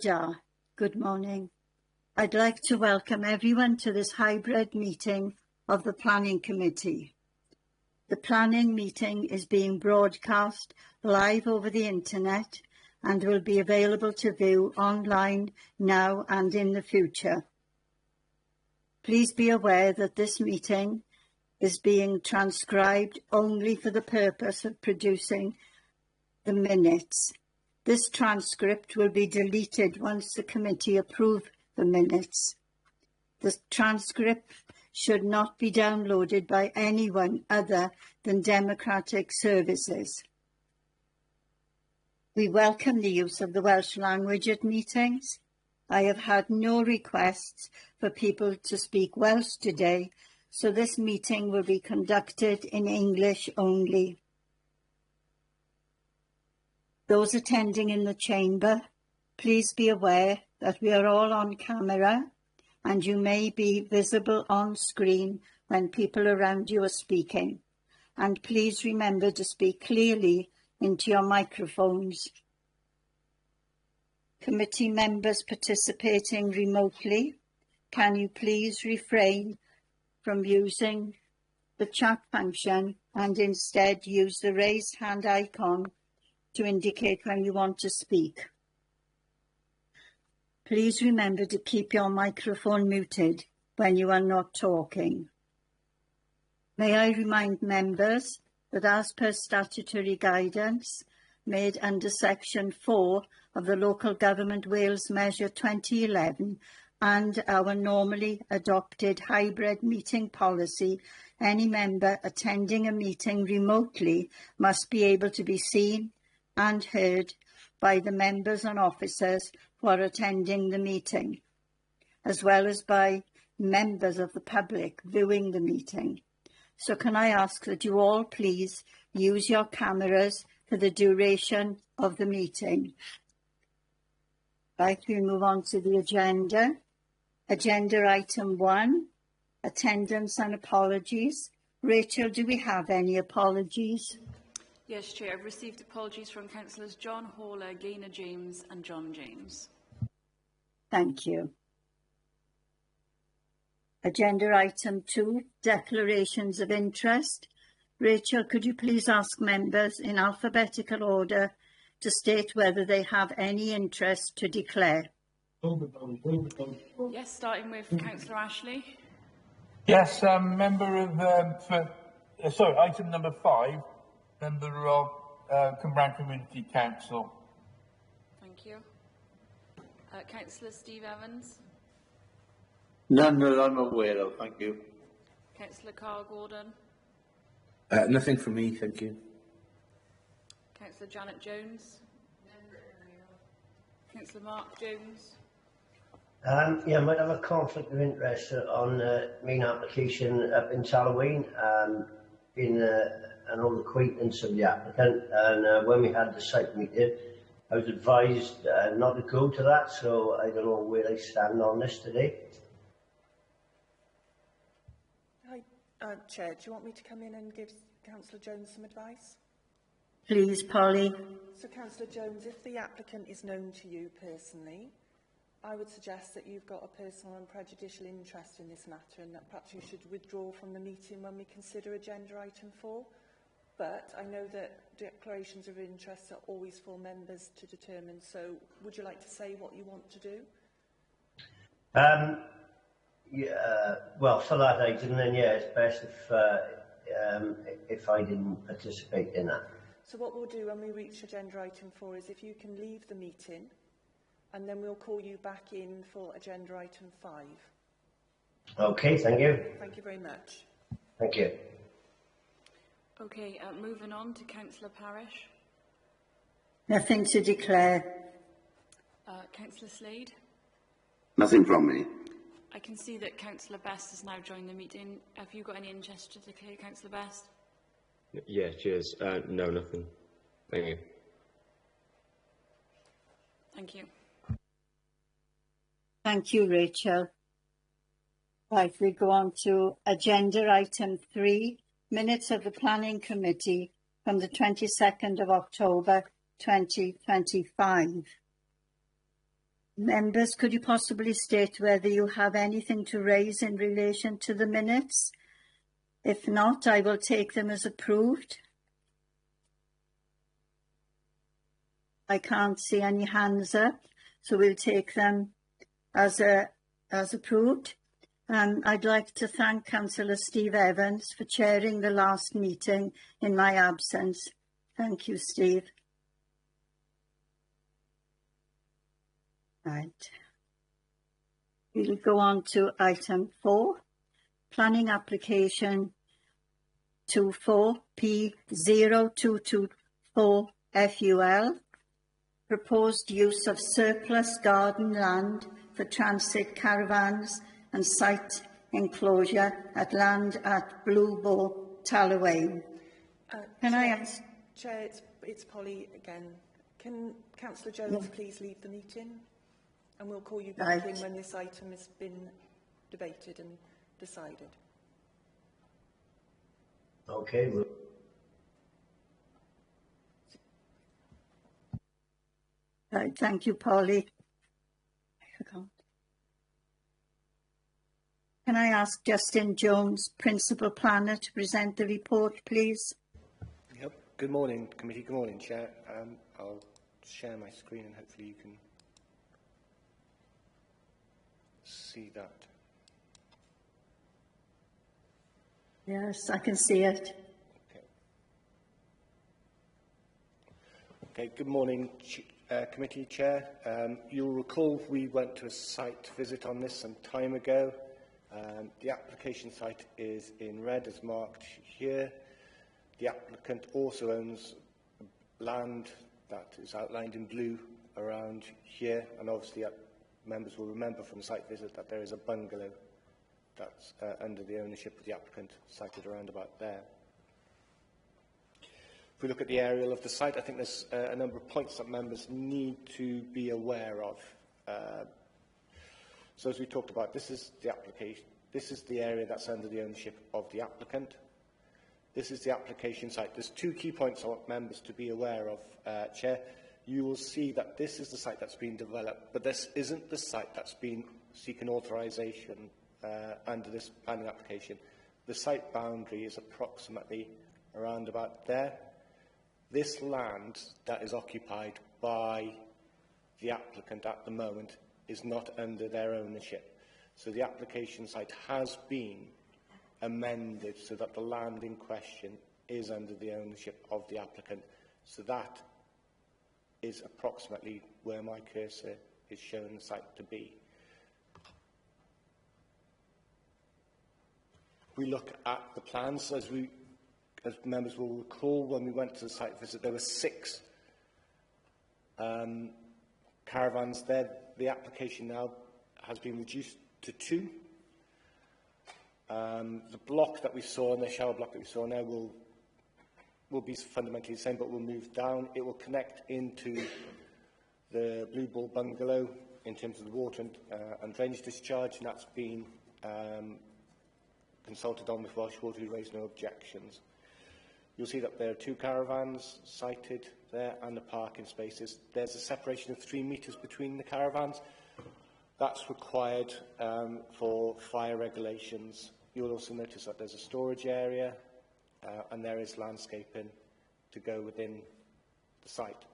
Good morning. I'd like to welcome everyone to this hybrid meeting of the Planning Committee. The planning meeting is being broadcast live over the internet and will be available to view online now and in the future. Please be aware that this meeting is being transcribed only for the purpose of producing the minutes. This transcript will be deleted once the committee approve the minutes. The transcript should not be downloaded by anyone other than Democratic Services. We welcome the use of the Welsh language at meetings. I have had no requests for people to speak Welsh today, so this meeting will be conducted in English only. Those attending in the chamber, please be aware that we are all on camera and you may be visible on screen when people around you are speaking. And please remember to speak clearly into your microphones. Committee members participating remotely, can you please refrain from using the chat function and instead use the raised hand icon to indicate when you want to speak. Please remember to keep your microphone muted when you are not talking. May I remind members that as per statutory guidance made under Section 4 of the Local Government Wales Measure 2011 and our normally adopted hybrid meeting policy, any member attending a meeting remotely must be able to be seen and heard by the members and officers who are attending the meeting, as well as by members of the public viewing the meeting. So can I ask that you all please use your cameras for the duration of the meeting. Right, we move on to the agenda. Agenda item 1, attendance and apologies. Rachel, do we have any apologies? Yes, Chair. I've received apologies from Councillors John Horler, Gaynor James and John James. Thank you. Agenda item 2, declarations of interest. Rachel, could you please ask members in alphabetical order to state whether they have any interest to declare? Yes, starting with Councillor Ashley. Yes, member of, item number 5, member of Cumbrae Community Council. Thank you. Councillor Steve Evans. None that I'm aware of, thank you. Councillor Carl Gordon. Nothing from me, thank you. Councillor Janet Jones. Councillor Mark Jones. Yeah, I might have a conflict of interest on main application up in Halloween. Being an old acquaintance of the applicant, and when we had the site meeting, I was advised not to go to that, so I don't know where I stand on this today. Hi, Chair, do you want me to come in and give Councillor Jones some advice? Please, Polly. So, Councillor Jones, if the applicant is known to you personally, I would suggest that you've got a personal and prejudicial interest in this matter and that perhaps you should withdraw from the meeting when we consider agenda item 4. But I know that declarations of interest are always for members to determine, so would you like to say what you want to do? Yeah, well, for that item, then yeah, it's best if I didn't participate in that. So what we'll do when we reach agenda item 4 is if you can leave the meeting, and then we'll call you back in for agenda item 5. Okay, thank you. Thank you very much. Thank you. Okay, moving on to Councillor Parish. Nothing to declare. Councillor Slade. Nothing from me. I can see that Councillor Best has now joined the meeting. Have you got any interest to declare, Councillor Best? Yeah, cheers. No, nothing. Thank you. Thank you. Thank you, Rachel. Right, we go on to agenda item 3, minutes of the Planning Committee from the 22nd of October 2025. Members, could you possibly state whether you have anything to raise in relation to the minutes? If not, I will take them as approved. I can't see any hands up, so we'll take them as approved. I'd like to thank Councillor Steve Evans for chairing the last meeting in my absence. Thank you, Steve. Right. We'll go on to item 4, planning application 24P0224 FUL, proposed use of surplus garden land for transit caravans and site enclosure at land at Blue Bowl, Tallawain. Can I ask? Chair, it's Polly again. Can Councillor Jones please leave the meeting? And we'll call you back in when this item has been debated and decided. Okay. Right, thank you, Polly. Can I ask Justin Jones, Principal Planner, to present the report, please? Yep. Good morning, committee. Good morning, Chair. I'll share my screen and hopefully you can see that. Yes, I can see it. Okay, good morning, committee chair. You'll recall we went to a site visit on this some time ago. The application site is in red as marked here. The applicant also owns land that is outlined in blue around here, and obviously members will remember from the site visit that there is a bungalow that's under the ownership of the applicant, sited around about there. If we look at the aerial of the site, I think there's a number of points that members need to be aware of. So as we talked about, this is the application. This is the area that's under the ownership of the applicant. This is the application site. There's two key points I want members to be aware of, Chair. You will see that this is the site that's been developed, but this isn't the site that's been seeking authorisation under this planning application. The site boundary is approximately around about there. This land that is occupied by the applicant at the moment is not under their ownership. So the application site has been amended so that the land in question is under the ownership of the applicant. So that is approximately where my cursor is showing the site to be. We look at the plans, as members will recall, when we went to the site visit, there were 6 caravans there. The application now has been reduced to 2. The block that we saw, and the shower block that we saw now, will be fundamentally the same, but will move down. It will connect into the Blue Ball bungalow in terms of the water and drainage discharge, and that's been consulted on with Welsh Water, who raised no objections. You'll see that there are 2 caravans sited there and the parking spaces. There's a separation of 3 metres between the caravans. That's required for fire regulations. You'll also notice that there's a storage area and there is landscaping to go within the site.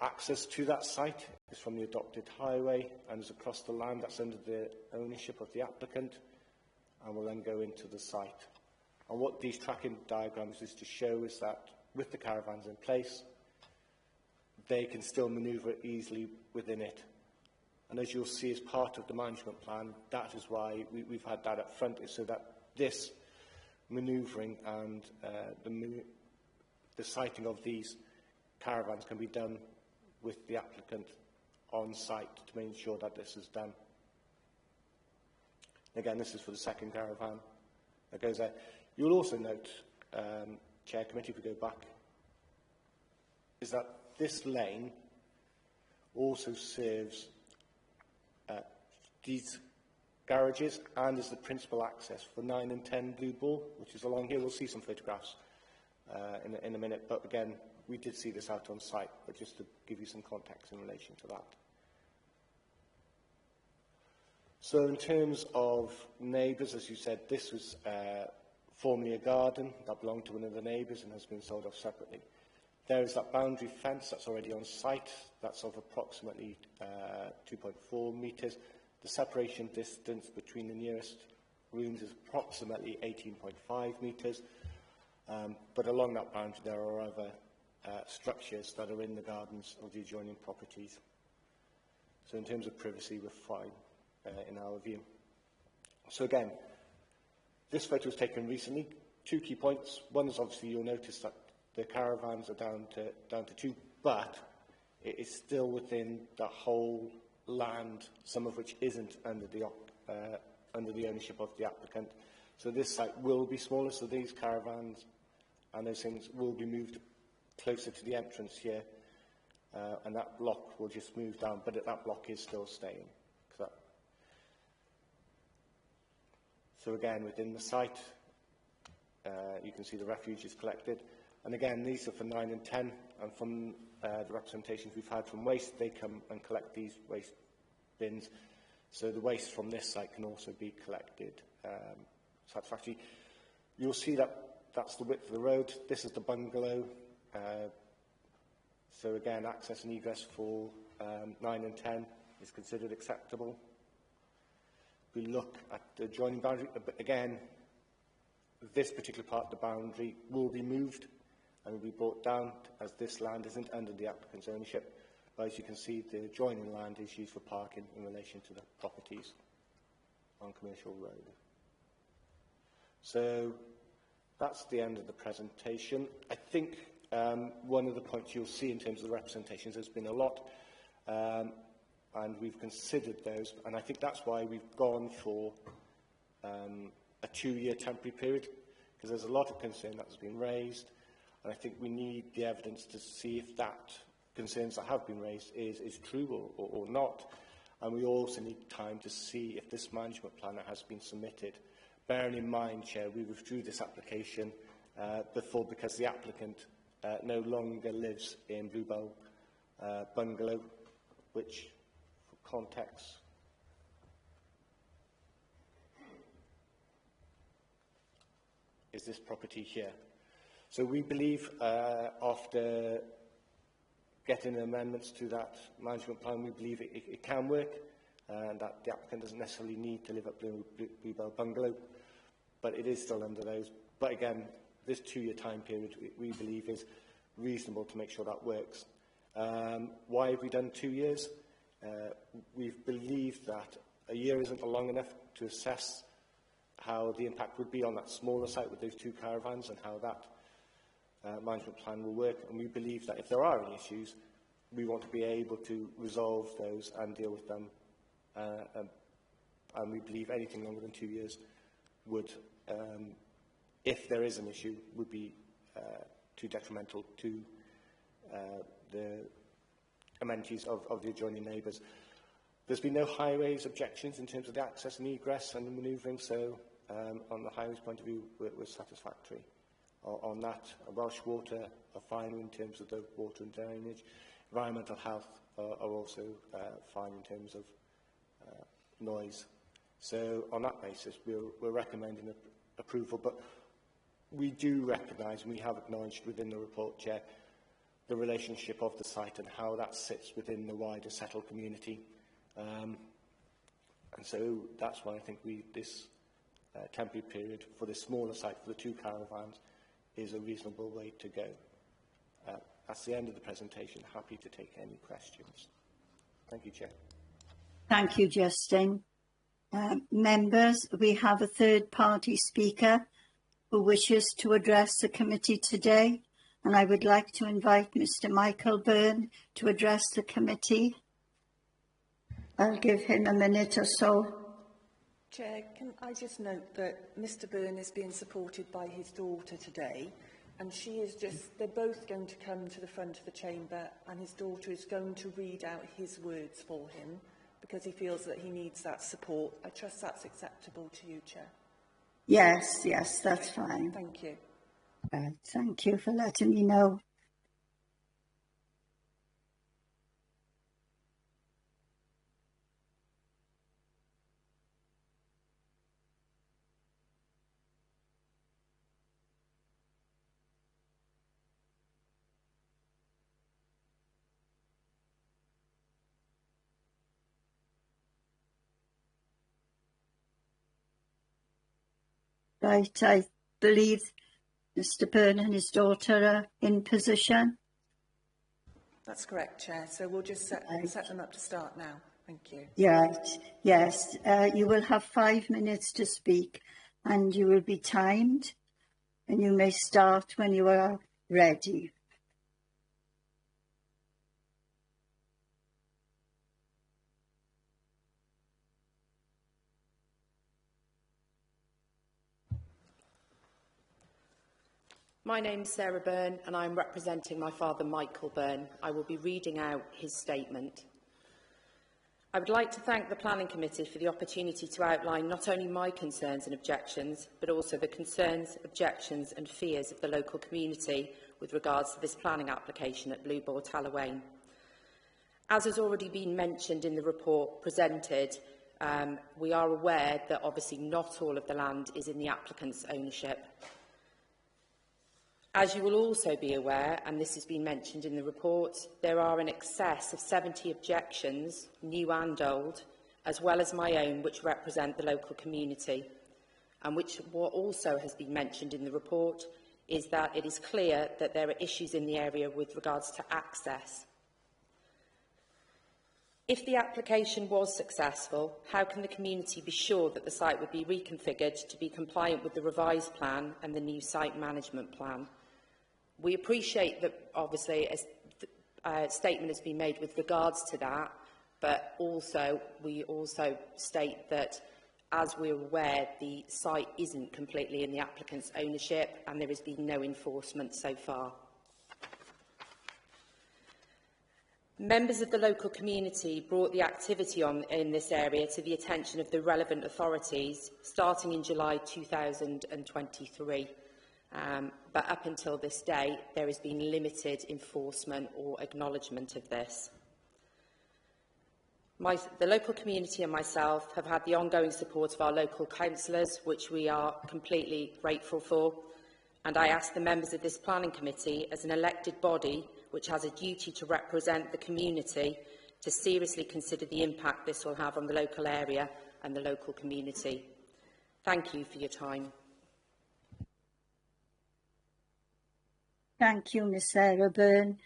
Access to that site is from the adopted highway and is across the land that's under the ownership of the applicant, and will then go into the site. And what these tracking diagrams is to show is that with the caravans in place, they can still manoeuvre easily within it. And as you'll see as part of the management plan, that is why we've had that up front, is so that this manoeuvring and the siting of these caravans can be done with the applicant on site to make sure that this is done. Again, this is for the second caravan that goes there. You'll also note, Chair Committee, if we go back, is that this lane also serves these garages and is the principal access for 9 and 10 Blue Ball, which is along here. We'll see some photographs in a minute, but again, we did see this out on site, but just to give you some context in relation to that. So in terms of neighbours, as you said, this was formerly a garden that belonged to one of the neighbours and has been sold off separately. There is that boundary fence that's already on site. That's of approximately 2.4 metres. The separation distance between the nearest rooms is approximately 18.5 metres. But along that boundary, there are other structures that are in the gardens of the adjoining properties. So in terms of privacy, we're fine in our view. So again, this photo was taken recently. 2 key points. One is obviously you'll notice that the caravans are down to 2, but it is still within the whole land, some of which isn't under the ownership of the applicant. So this site will be smaller, so these caravans and those things will be moved closer to the entrance here, and that block will just move down, but that block is still staying. So again, within the site, you can see the refuge is collected. And again, these are for 9 and 10, and from the representations we've had from waste, they come and collect these waste bins. So the waste from this site can also be collected satisfactorily. You'll see that that's the width of the road. This is the bungalow. So again, access and egress for 9 and 10 is considered acceptable. We look at the adjoining boundary, but again, this particular part of the boundary will be moved and will be brought down as this land isn't under the applicant's ownership. But as you can see, the adjoining land is used for parking in relation to the properties on Commercial Road. So that's the end of the presentation. I think one of the points you'll see in terms of the representations, there's been a lot, and we've considered those, and I think that's why we've gone for a 2-year temporary period, because there's a lot of concern that's been raised, and I think we need the evidence to see if that concerns that have been raised is true or not, and we also need time to see if this management plan has been submitted. Bearing in mind, Chair, we withdrew this application before because the applicant no longer lives in Bluebell Bungalow, which, for context, is this property here. So we believe, after getting amendments to that management plan, we believe it can work, and that the applicant doesn't necessarily need to live at Bluebell Bungalow, but it is still under those. But again, this 2-year time period we believe is reasonable to make sure that works. Why have we done 2 years? We've believed that a year isn't long enough to assess how the impact would be on that smaller site with those 2 caravans and how that management plan will work. And we believe that if there are any issues, we want to be able to resolve those and deal with them. And we believe anything longer than 2 years would, if there is an issue, would be too detrimental to the amenities of the adjoining neighbours. There's been no highways objections in terms of the access and egress and the manoeuvring, so on the highways point of view, we're satisfactory. On that, Welsh Water are fine in terms of the water and drainage. Environmental health are also fine in terms of noise. So on that basis, we're recommending approval, but we do recognise, and we have acknowledged within the report, Chair, the relationship of the site and how that sits within the wider settled community. And so that's why I think this temporary period for this smaller site, for the 2 caravans, is a reasonable way to go. That's the end of the presentation. Happy to take any questions. Thank you, Chair. Thank you, Justin. Members, we have a third-party speaker who wishes to address the committee today, and I would like to invite Mr. Michael Byrne to address the committee. I'll give him a minute or so. Chair, can I just note that Mr. Byrne is being supported by his daughter today, and they're both going to come to the front of the chamber, and his daughter is going to read out his words for him because he feels that he needs that support. I trust that's acceptable to you, Chair. Yes, that's fine. Thank you. Thank you for letting me know. Right, I believe Mr Byrne and his daughter are in position. That's correct, Chair. So we'll just set them up to start now. Thank you. Right, yes. You will have 5 minutes to speak and you will be timed and you may start when you are ready. My name's Sarah Byrne and I'm representing my father Michael Byrne. I will be reading out his statement. I would like to thank the Planning Committee for the opportunity to outline not only my concerns and objections, but also the concerns, objections and fears of the local community with regards to this planning application at Blue Boar Tallaghwain. As has already been mentioned in the report presented, we are aware that obviously not all of the land is in the applicant's ownership. As you will also be aware, and this has been mentioned in the report, there are in excess of 70 objections, new and old, as well as my own, which represent the local community. And which what also has been mentioned in the report is that it is clear that there are issues in the area with regards to access. If the application was successful, how can the community be sure that the site would be reconfigured to be compliant with the revised plan and the new site management plan? We appreciate that, obviously, a statement has been made with regards to that, but we also state that, as we're aware, the site isn't completely in the applicant's ownership and there has been no enforcement so far. Members of the local community brought the activity in this area to the attention of the relevant authorities starting in July 2023. But up until this day, there has been limited enforcement or acknowledgement of this. The local community and myself have had the ongoing support of our local councillors, which we are completely grateful for, and I ask the members of this planning committee, as an elected body which has a duty to represent the community, to seriously consider the impact this will have on the local area and the local community. Thank you for your time. Thank you, Ms Sarah Byrne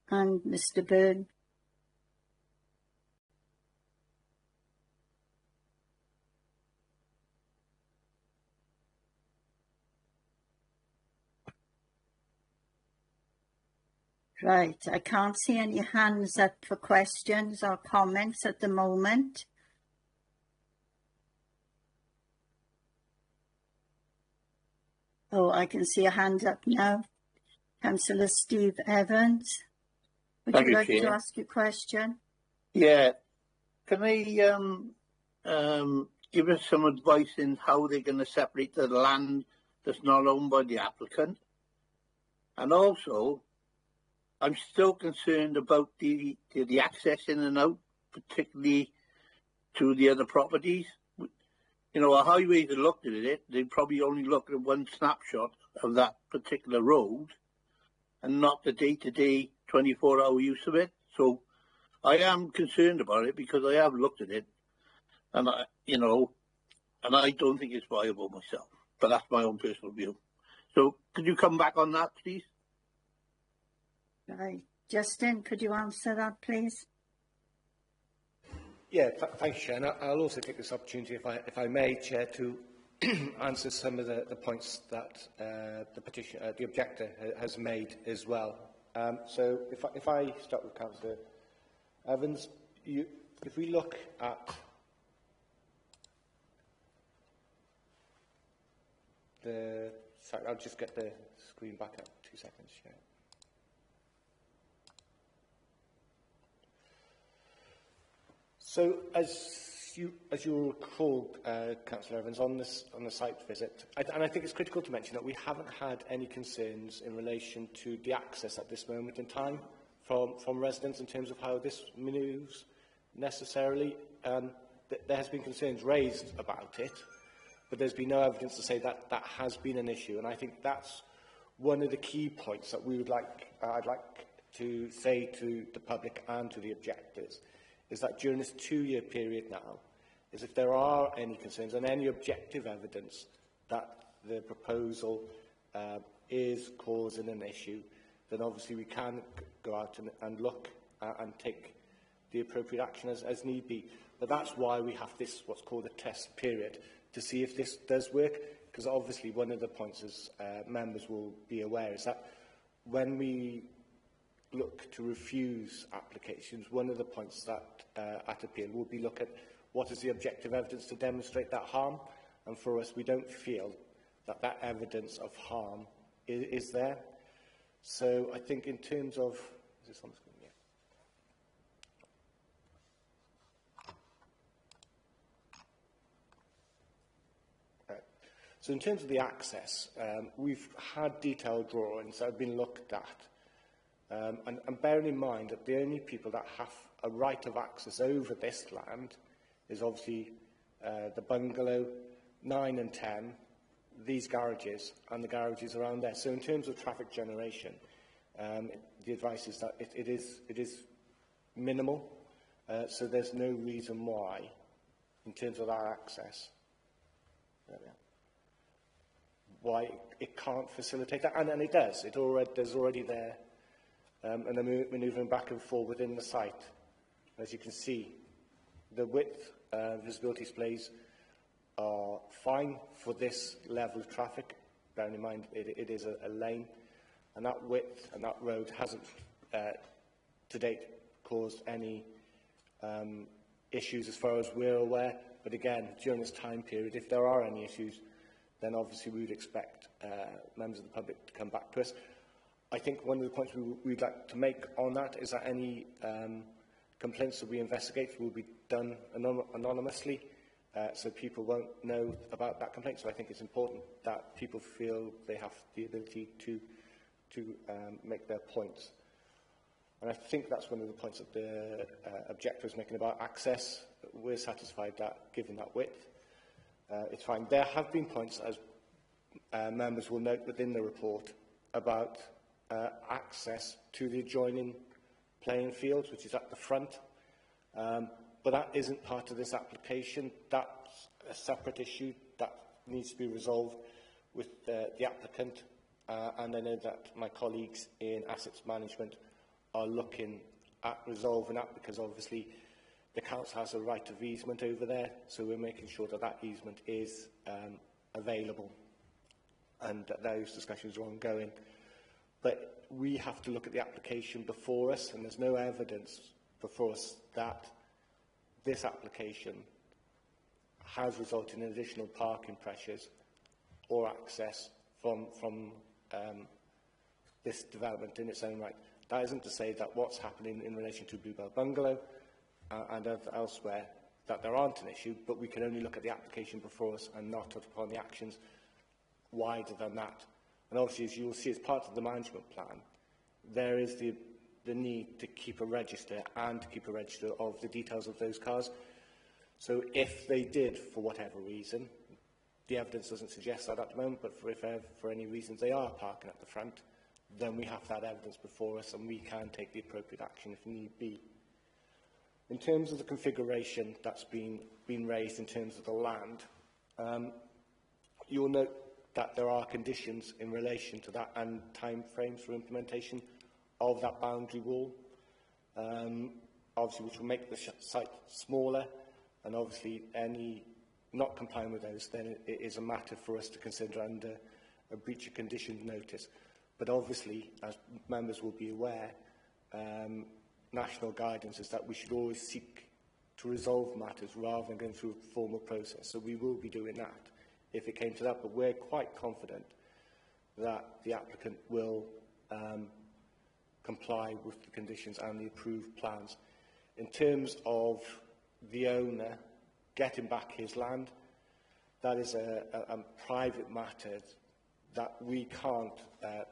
and Mr Byrne. Right, I can't see any hands up for questions or comments at the moment. Oh, I can see a hand up now. Councillor Steve Evans, would you like to ask your question? Yeah, can I give us some advice in how they're going to separate the land that's not owned by the applicant? And also, I'm still concerned about the access in and out, particularly to the other properties. You know, a highway that looked at it, they probably only look at one snapshot of that particular road and not the day-to-day 24-hour use of it. So I am concerned about it because I have looked at it and I don't think it's viable myself, but that's my own personal view. So could you come back on that, please? Right. Justin, could you answer that, please? Yeah, thank you, Chair. And I'll also take this opportunity, if I may, Chair, to answer some of the points that the objector has made as well. So if I start with Councillor Evans, if we look at sorry, I'll just get the screen back up. 2 seconds, Chair. So, as you recall, Councillor Evans, on the site visit, and I think it's critical to mention that we haven't had any concerns in relation to the access at this moment in time from residents in terms of how this manoeuvres necessarily. There has been concerns raised about it, but there's been no evidence to say that that has been an issue, and I think that's one of the key points that I'd like to say to the public and to the objectors, is that during this 2-year period now, is if there are any concerns and any objective evidence that the proposal is causing an issue, then obviously we can go out and look and take the appropriate action as need be. But that's why we have this, what's called a test period, to see if this does work, because obviously one of the points, as members will be aware, is that when we look to refuse applications, one of the points that at appeal will be look at what is the objective evidence to demonstrate that harm, and for us we don't feel that that evidence of harm is there. So I think in terms of, is this on the screen? Yeah. So in terms of the access, we've had detailed drawings that have been looked at, and bearing in mind that the only people that have a right of access over this land is obviously the bungalow, 9 and 10, these garages, and the garages around there. So in terms of traffic generation, the advice is that it is minimal, so there's no reason why, in terms of our access, why it can't facilitate that, and it does. There's already there, and they're manoeuvring back and forth within the site. As you can see, the width visibility displays are fine for this level of traffic, bearing in mind it is a lane, and that width and that road hasn't to date caused any issues as far as we're aware. But again, during this time period, if there are any issues, then obviously we would expect members of the public to come back to us. I think one of the points we'd like to make on that is that any complaints that we investigate will be done anonymously, so people won't know about that complaint. So I think it's important that people feel they have the ability to make their points. And I think that's one of the points that the objector is making about access. We're satisfied that, given that width, it's fine. There have been points, as members will note within the report, about access to the adjoining playing fields, which is at the front. But that isn't part of this application. That's a separate issue that needs to be resolved with the applicant. And I know that my colleagues in assets management are looking at resolving that, because obviously the council has a right of easement over there, so we're making sure that that easement is available, and that those discussions are ongoing. But we have to look at the application before us, and there's no evidence before us that this application has resulted in additional parking pressures or access from this development in its own right. That isn't to say that what's happening in relation to Bluebell Bungalow and elsewhere, that there aren't an issue, but we can only look at the application before us and not upon the actions wider than that. And obviously, as you will see, as part of the management plan, there is the need to keep a register and to keep a register of the details of those cars. So if they did, for whatever reason, the evidence doesn't suggest that at the moment, but if for any reasons they are parking at the front, then we have that evidence before us and we can take the appropriate action if need be. In terms of the configuration that's been raised in terms of the land, you'll note that there are conditions in relation to that and timeframes for implementation of that boundary wall, obviously which will make the site smaller, and obviously any not complying with those, then it is a matter for us to consider under a breach of conditions notice. But obviously, as members will be aware, national guidance is that we should always seek to resolve matters rather than going through a formal process. So we will be doing that if it came to that, but we're quite confident that the applicant will comply with the conditions and the approved plans. In terms of the owner getting back his land, that is a private matter that we can't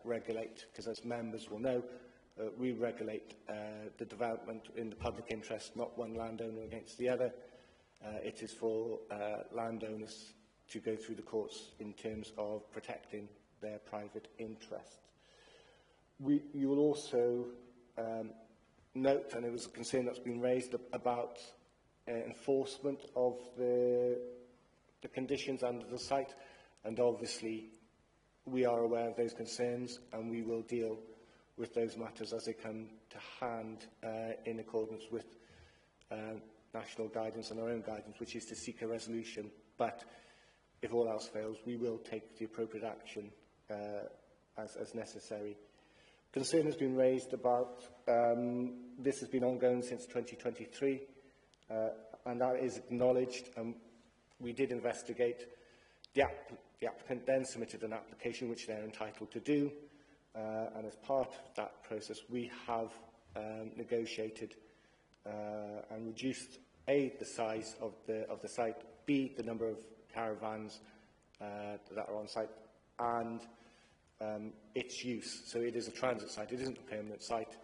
regulate, because as members will know, we regulate the development in the public interest, not one landowner against the other. It is for landowners to go through the courts in terms of protecting their private interests. You will also note, and it was a concern that's been raised about enforcement of the conditions under the site. And obviously, we are aware of those concerns, and we will deal with those matters as they come to hand in accordance with national guidance and our own guidance, which is to seek a resolution. But if all else fails, we will take the appropriate action as necessary. Concern has been raised about this has been ongoing since 2023, and that is acknowledged. We did investigate. The applicant then submitted an application, which they're entitled to do, and as part of that process, we have negotiated and reduced A, the size of the site, B, the number of caravans that are on site, and its use. So it is a transit site, it isn't a permanent site.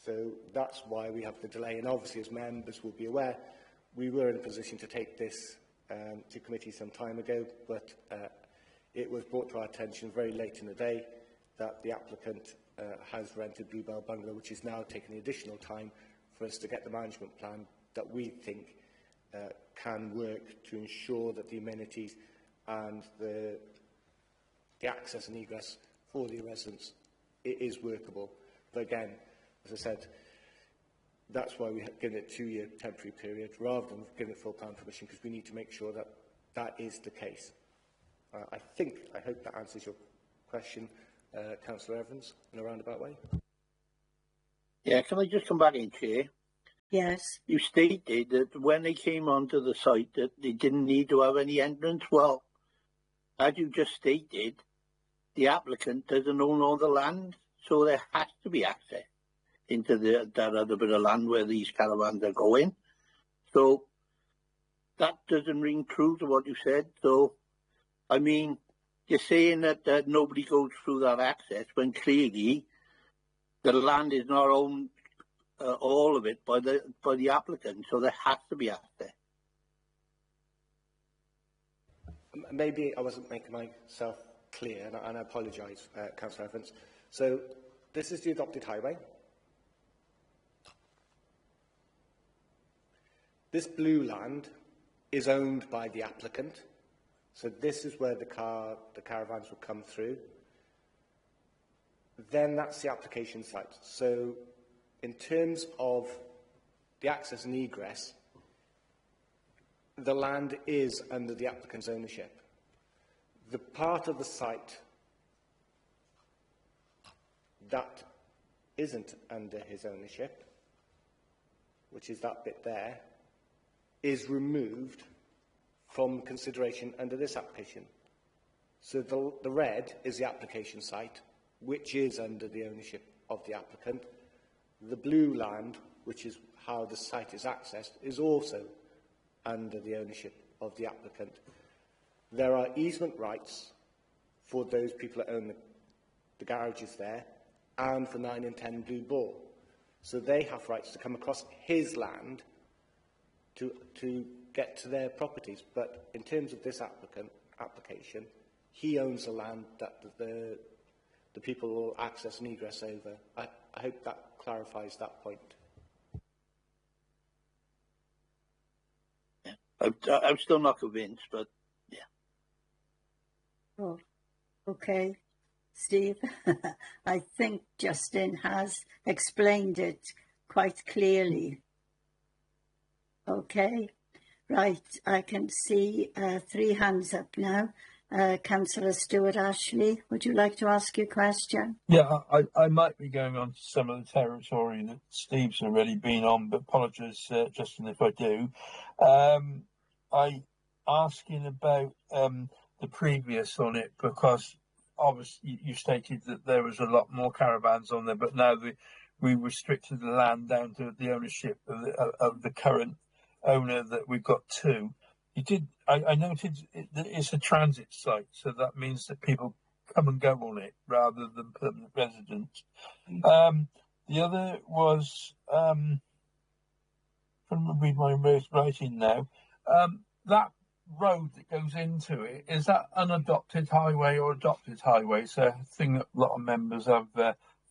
So that's why we have the delay. And obviously, as members will be aware, we were in a position to take this to committee some time ago, but it was brought to our attention very late in the day that the applicant has rented Bluebell Bungalow, which is now taking the additional time for us to get the management plan that we think can work to ensure that the amenities and the access and egress for the residents is workable. But again, as I said, that's why we have given it a 2-year temporary period rather than giving it full plan permission, because we need to make sure that that is the case. I hope that answers your question, Councillor Evans, in a roundabout way. Yeah, can I just come back in, Chair? Yes. You stated that when they came onto the site that they didn't need to have any entrance. Well, as you just stated, the applicant doesn't own all the land, so there has to be access into that other bit of land where these caravans are going. So that doesn't ring true to what you said. So, I mean, you're saying that nobody goes through that access when clearly the land is not owned, all of it, by the applicant, so there has to be access. Maybe I wasn't making myself clear, and I apologise, Councillor Evans. So this is the adopted highway. This blue land is owned by the applicant. So this is where the caravans will come through. Then that's the application site. So in terms of the access and egress, the land is under the applicant's ownership. The part of the site that isn't under his ownership, which is that bit there, is removed from consideration under this application. So the red is the application site, which is under the ownership of the applicant. The blue land, which is how the site is accessed, is also under the ownership of the applicant. There are easement rights for those people that own the garages there, and for 9 and 10 Blue Ball. So they have rights to come across his land to get to their properties. But in terms of this application, he owns the land that the people will access and egress over. I hope that clarifies that point. Yeah. I'm still not convinced, but yeah. Oh, okay. Steve, I think Justin has explained it quite clearly. Okay, right, I can see 3 hands up now. Councillor Stuart Ashley, would you like to ask your question? Yeah, I might be going on to some of the territory that Steve's already been on, but apologise, Justin, if I do. I asking about the previous on it, because obviously you stated that there was a lot more caravans on there, but now we restricted the land down to the ownership of the current owner that we've got 2. You did. I noted that it's a transit site, so that means that people come and go on it rather than permanent residents. The other was trying to read my writing now. That road that goes into it, is that unadopted highway or adopted highway? It's a thing that a lot of members have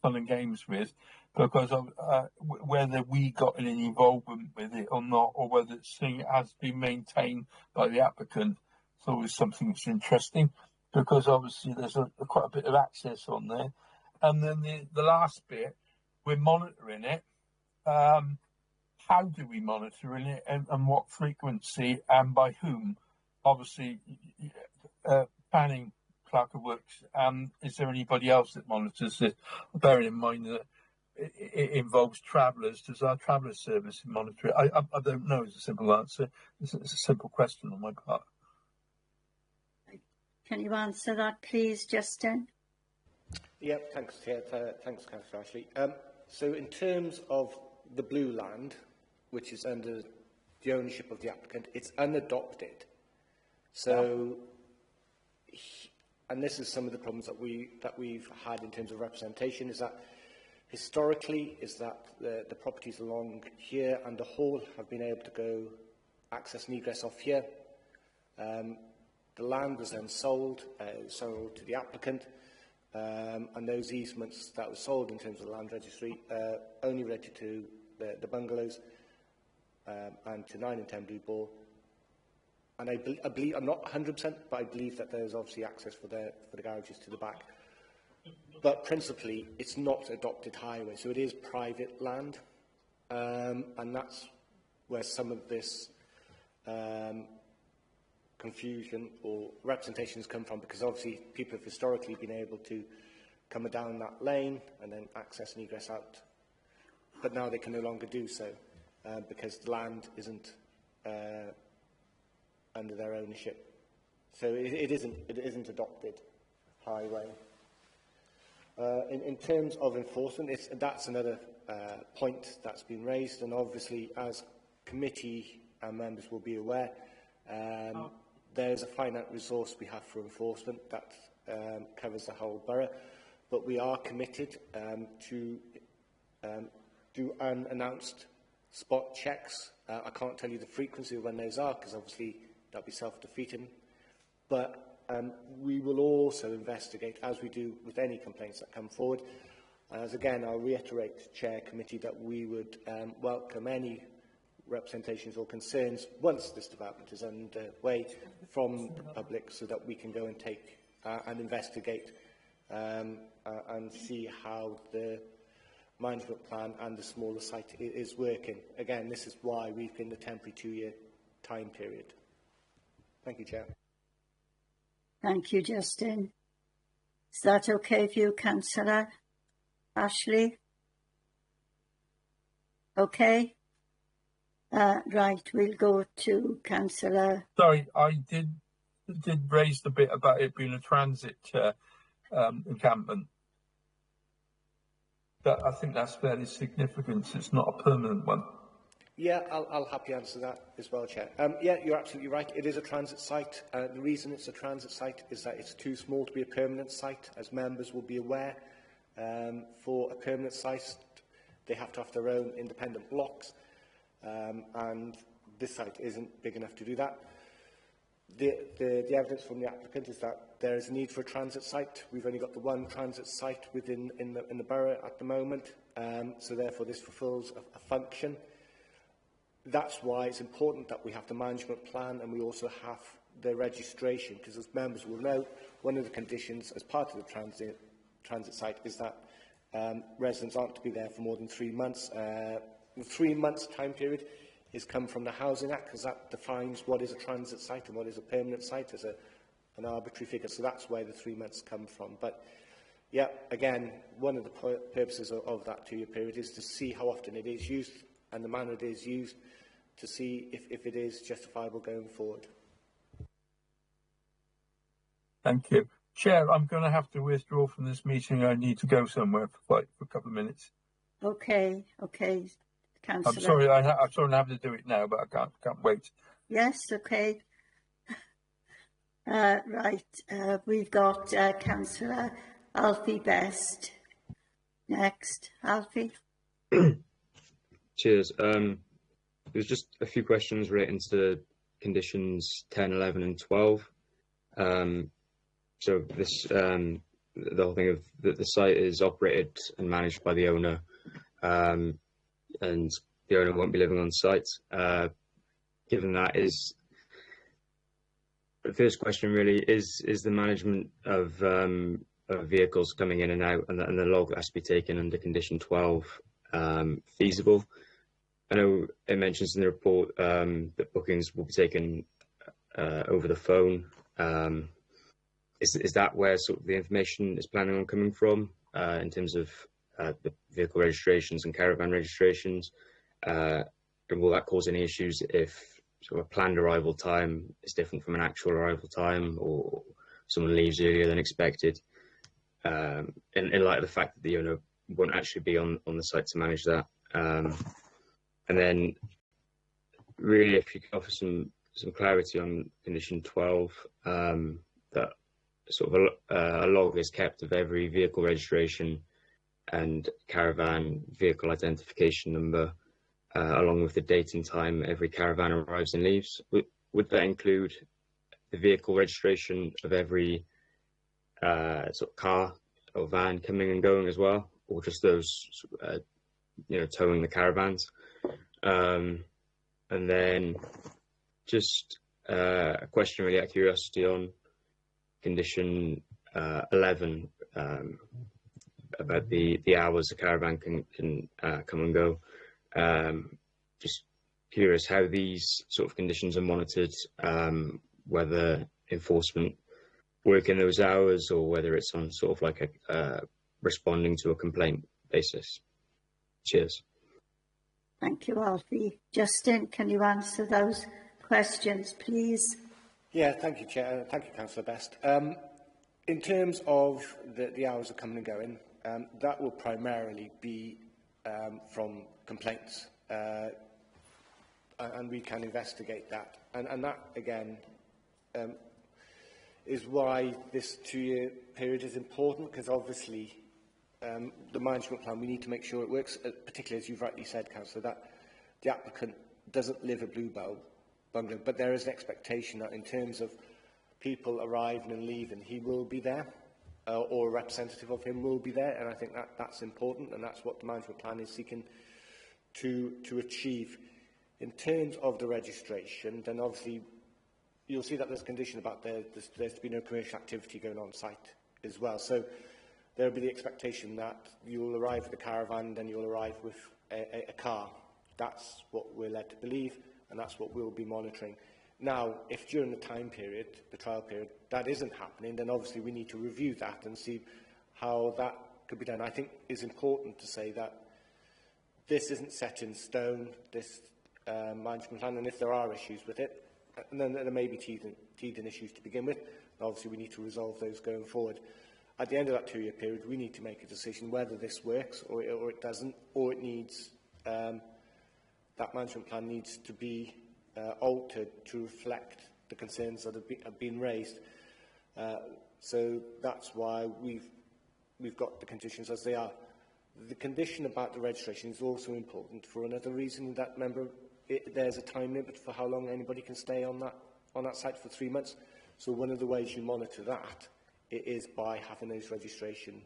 fun and games with, because of whether we got any involvement with it or not, or whether it has been maintained by the applicant. It's always something that's interesting because obviously there's quite a bit of access on there. And then the last bit, we're monitoring it. How do we monitor it, and what frequency, and by whom? Obviously, planning clerk of works. Is there anybody else that monitors it? Bearing in mind that it involves travellers. Does our traveller service monitor it? I don't know. Is a simple answer. It's a simple question on my part. Can you answer that, please, Justin? Yeah, thanks, Chair. Thanks, Councillor Ashley. So in terms of the Blue Land, which is under the ownership of the applicant, it's unadopted. So, and this is some of the problems that we've had in terms of representation, is that historically, the properties along here and the hall have been able to go access and egress off here. The land was then sold to the applicant, and those easements that were sold in terms of the land registry only related to the bungalows and to 9 and 10 Blue Ball. And I believe, I'm not 100%, but I believe that there's obviously access for the garages to the back. But principally, it's not adopted highway, so it is private land, and that's where some of this confusion or representations come from, because obviously people have historically been able to come down that lane and then access and egress out, but now they can no longer do so because the land isn't under their ownership. So it isn't adopted highway. In terms of enforcement, that's another point that's been raised, and obviously as committee members will be aware, there's a finite resource we have for enforcement that covers the whole borough, but we are committed to do unannounced spot checks. I can't tell you the frequency of when those are, because obviously that'll be self-defeating, but we will also investigate, as we do with any complaints that come forward. As again, I'll reiterate, Chair Committee, that we would welcome any representations or concerns once this development is underway from the public, so that we can go and take and investigate and see how the management plan and the smaller site is working. Again, this is why we've been the temporary 2-year time period. Thank you, Chair. Thank you, Justin. Is that okay for you, Councillor Ashley? Okay. Right, we'll go to Councillor. Sorry, I did raise the bit about it being a transit encampment. I think that's fairly significant. It's not a permanent one. Yeah, I'll happily answer that as well, Chair. Yeah, you're absolutely right. It is a transit site. The reason it's a transit site is that it's too small to be a permanent site, as members will be aware. For a permanent site, they have to have their own independent blocks, and this site isn't big enough to do that. The evidence from the applicant is that there is a need for a transit site. We've only got the one transit site within the borough at the moment, so therefore this fulfills a function. That's why it's important that we have the management plan and we also have the registration, because as members will know, one of the conditions as part of the transit site is that residents aren't to be there for more than 3 months. The 3 months time period is come from the Housing Act, because that defines what is a transit site and what is a permanent site as an arbitrary figure. So that's where the 3 months come from. But yeah, again, one of the purposes of that 2-year period is to see how often it is used and the manner it is used, to see if it is justifiable going forward. Thank you. Chair, I'm going to have to withdraw from this meeting. I need to go somewhere for a couple of minutes. Okay, Councillor. I'm sorry, I'm sorry I have to do it now, but I can't wait. Yes, okay. Right, we've got Councillor Alfie Best. Next, Alfie. Cheers. There's just a few questions relating to conditions 10, 11 and 12. So this, the whole thing of that the site is operated and managed by the owner, and the owner won't be living on site. Given that is the first question really is the management of vehicles coming in and out, and the log that has to be taken under condition 12 feasible. I know it mentions in the report that bookings will be taken over the phone. Is that where sort of the information is planning on coming from in terms of the vehicle registrations and caravan registrations? And will that cause any issues if sort of a planned arrival time is different from an actual arrival time, or someone leaves earlier than expected? In light of the fact that the owner won't actually be on the site to manage that. And then really, if you could offer some clarity on condition 12, that sort of a log is kept of every vehicle registration and caravan vehicle identification number, along with the date and time every caravan arrives and leaves. Would that include the vehicle registration of every sort of car or van coming and going as well, or just those towing the caravans? And then just a question really out of curiosity on condition 11, about the hours the caravan can come and go. Just curious how these sort of conditions are monitored, whether enforcement work in those hours or whether it's on sort of like a responding to a complaint basis. Cheers. Thank you, Alfie. Justin, can you answer those questions, please? Yeah, thank you, Chair. Thank you, Councillor Best. In terms of the hours of coming and going, that will primarily be from complaints, and we can investigate that. And that, again, is why this 2-year period is important, because obviously the management plan, we need to make sure it works, particularly as you've rightly said, Councillor, that the applicant doesn't live a bungalow, but there is an expectation that in terms of people arriving and leaving, he will be there, or a representative of him will be there, and I think that's important, and that's what the management plan is seeking to achieve. In terms of the registration, then obviously you'll see that there's a condition about there's to be no commercial activity going on site as well. So there will be the expectation that you'll arrive with a caravan, then you'll arrive with a car. That's what we're led to believe, and that's what we'll be monitoring. Now, if during the time period, the trial period, that isn't happening, then obviously we need to review that and see how that could be done. I think it's important to say that this isn't set in stone, this management plan, and if there are issues with it, then there may be teething issues to begin with, and obviously we need to resolve those going forward. At the end of that 2-year period, we need to make a decision whether this works or it doesn't, or it needs, that management plan needs to be altered to reflect the concerns that have been raised. So that's why we've got the conditions as they are. The condition about the registration is also important for another reason, that, remember, there's a time limit for how long anybody can stay on that site for 3 months. So one of the ways you monitor that is by having those registration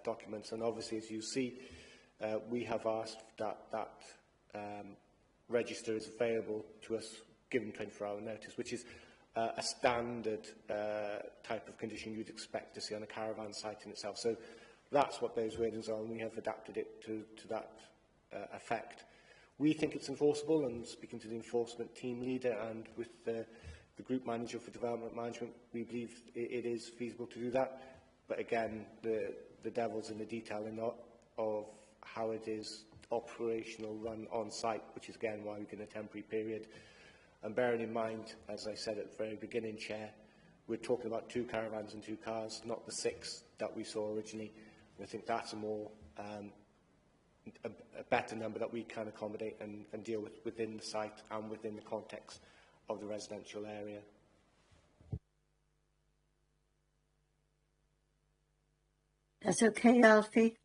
documents. And obviously, as you see, we have asked that register is available to us given 24-hour notice, which is a standard type of condition you'd expect to see on a caravan site in itself. So that's what those wordings are, and we have adapted it to that effect. We think it's enforceable, and speaking to the enforcement team leader and with the group manager for development management, we believe it is feasible to do that. But again, the devil's in the detail of how it is operational run on site, which is again why we're in a temporary period. And bearing in mind, as I said at the very beginning, Chair, we're talking about 2 caravans and 2 cars, not the 6 that we saw originally. I think that's a more a better number that we can accommodate and deal with within the site and within the context of the residential area. That's okay, Alfie?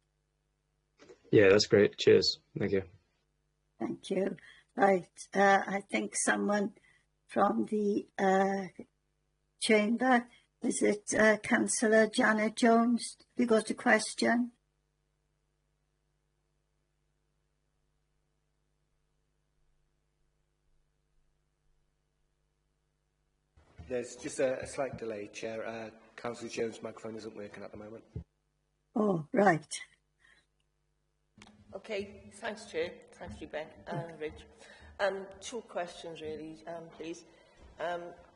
Yeah, that's great. Cheers. Thank you. Thank you. Right, I think someone from the chamber, is it Councillor Janet Jones? Have you got a question? There's just a slight delay, Chair. Councillor Jones' microphone isn't working at the moment. Oh, right. Okay, thanks, Chair. Thank you, Ben. Rich. Two questions, really, please.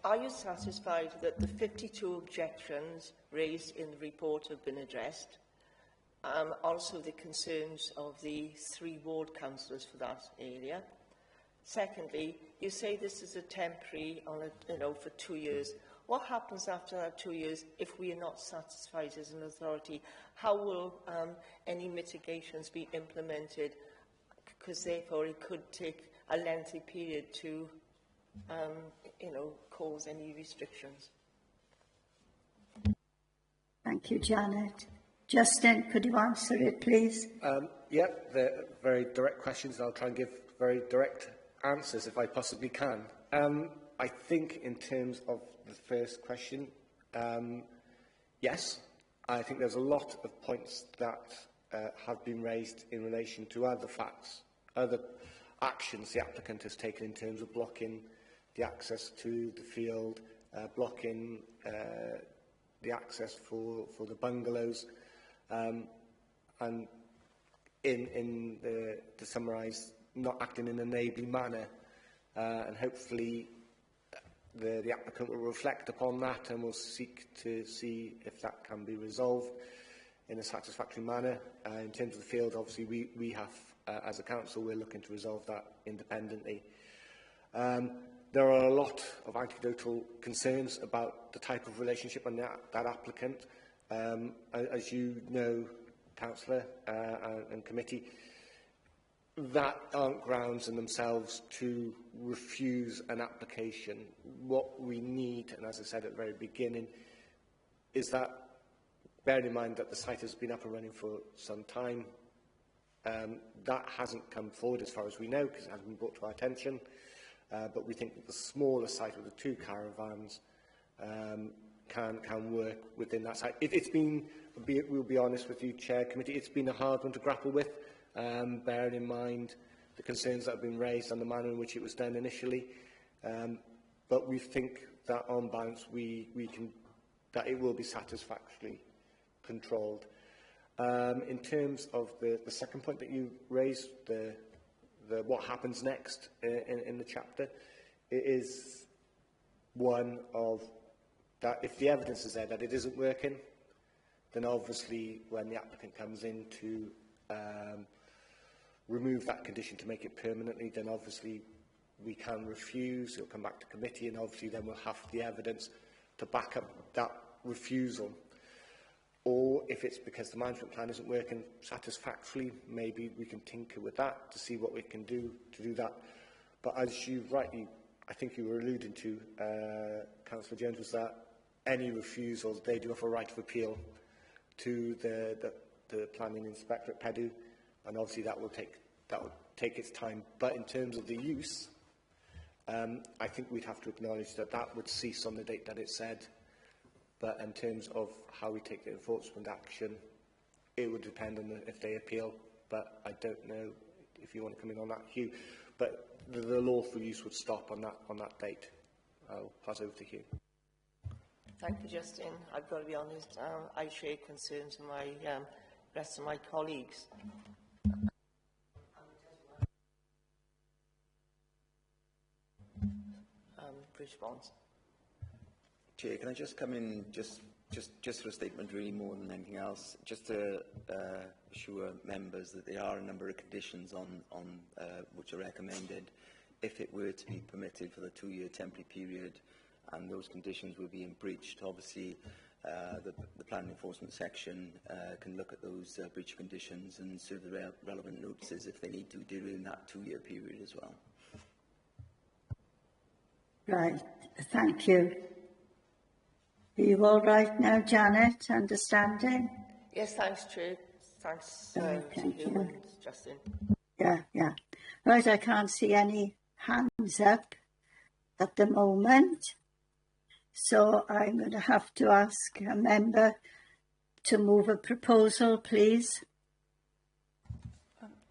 Are you satisfied that the 52 objections raised in the report have been addressed? Also, the concerns of the 3 ward councillors for that area. Secondly, you say this is a temporary, for 2 years. What happens after that 2 years if we are not satisfied as an authority? How will any mitigations be implemented? Because therefore it could take a lengthy period to, cause any restrictions. Thank you, Janet. Justin, could you answer it, please? Yep, they're very direct questions, and I'll try and give very direct answers if I possibly can. I think in terms of the first question, yes, I think there's a lot of points that have been raised in relation to other facts, other actions the applicant has taken in terms of blocking the access to the field, blocking the access for the bungalows, and to summarise, not acting in an enabling manner, and hopefully the applicant will reflect upon that and will seek to see if that can be resolved in a satisfactory manner. In terms of the field, obviously we have, as a council, we're looking to resolve that independently. There are a lot of anecdotal concerns about the type of relationship and that applicant. As you know, Councillor and committee, that aren't grounds in themselves to refuse an application. What we need, and as I said at the very beginning, is that, bearing in mind that the site has been up and running for some time, that hasn't come forward as far as we know, because it hasn't been brought to our attention. But we think that the smaller site with the 2 caravans can work within that site. We'll be honest with you, Chair, Committee, it's been a hard one to grapple with, bearing in mind the concerns that have been raised and the manner in which it was done initially. But we think that on balance that it will be satisfactorily controlled. In terms of the second point that you raised, what happens next in the chapter, it is one of that if the evidence is there that it isn't working, then obviously when the applicant comes in to remove that condition to make it permanently, then obviously we can refuse, it'll come back to committee, and obviously then we'll have the evidence to back up that refusal. Or if it's because the management plan isn't working satisfactorily, maybe we can tinker with that to see what we can do to do that. But as you rightly, I think you were alluding to, Councillor Jones, was that any refusals, they do have a right of appeal to the planning inspector at PEDU, and obviously that will take its time. But in terms of the use, I think we'd have to acknowledge that that would cease on the date that it said. But in terms of how we take the enforcement action, it would depend on if they appeal. But I don't know if you want to come in on that, Hugh. But the lawful use would stop on that date. I'll pass over to Hugh. Thank you, Justin. I've got to be honest, I share concerns with my rest of my colleagues. Response. Chair, can I just come in just for a statement, really, more than anything else, just to assure members that there are a number of conditions on which are recommended if it were to be permitted for the 2-year temporary period, and those conditions will be in breached. Obviously, the planning enforcement section can look at those breach conditions and serve the relevant notices if they need to during that 2-year period as well. Right, thank you. Are you all right now, Janet? Understanding? Yes, thanks, Chair. Thanks thank you. And Justin. Yeah. Right, I can't see any hands up at the moment. So I'm going to have to ask a member to move a proposal, please.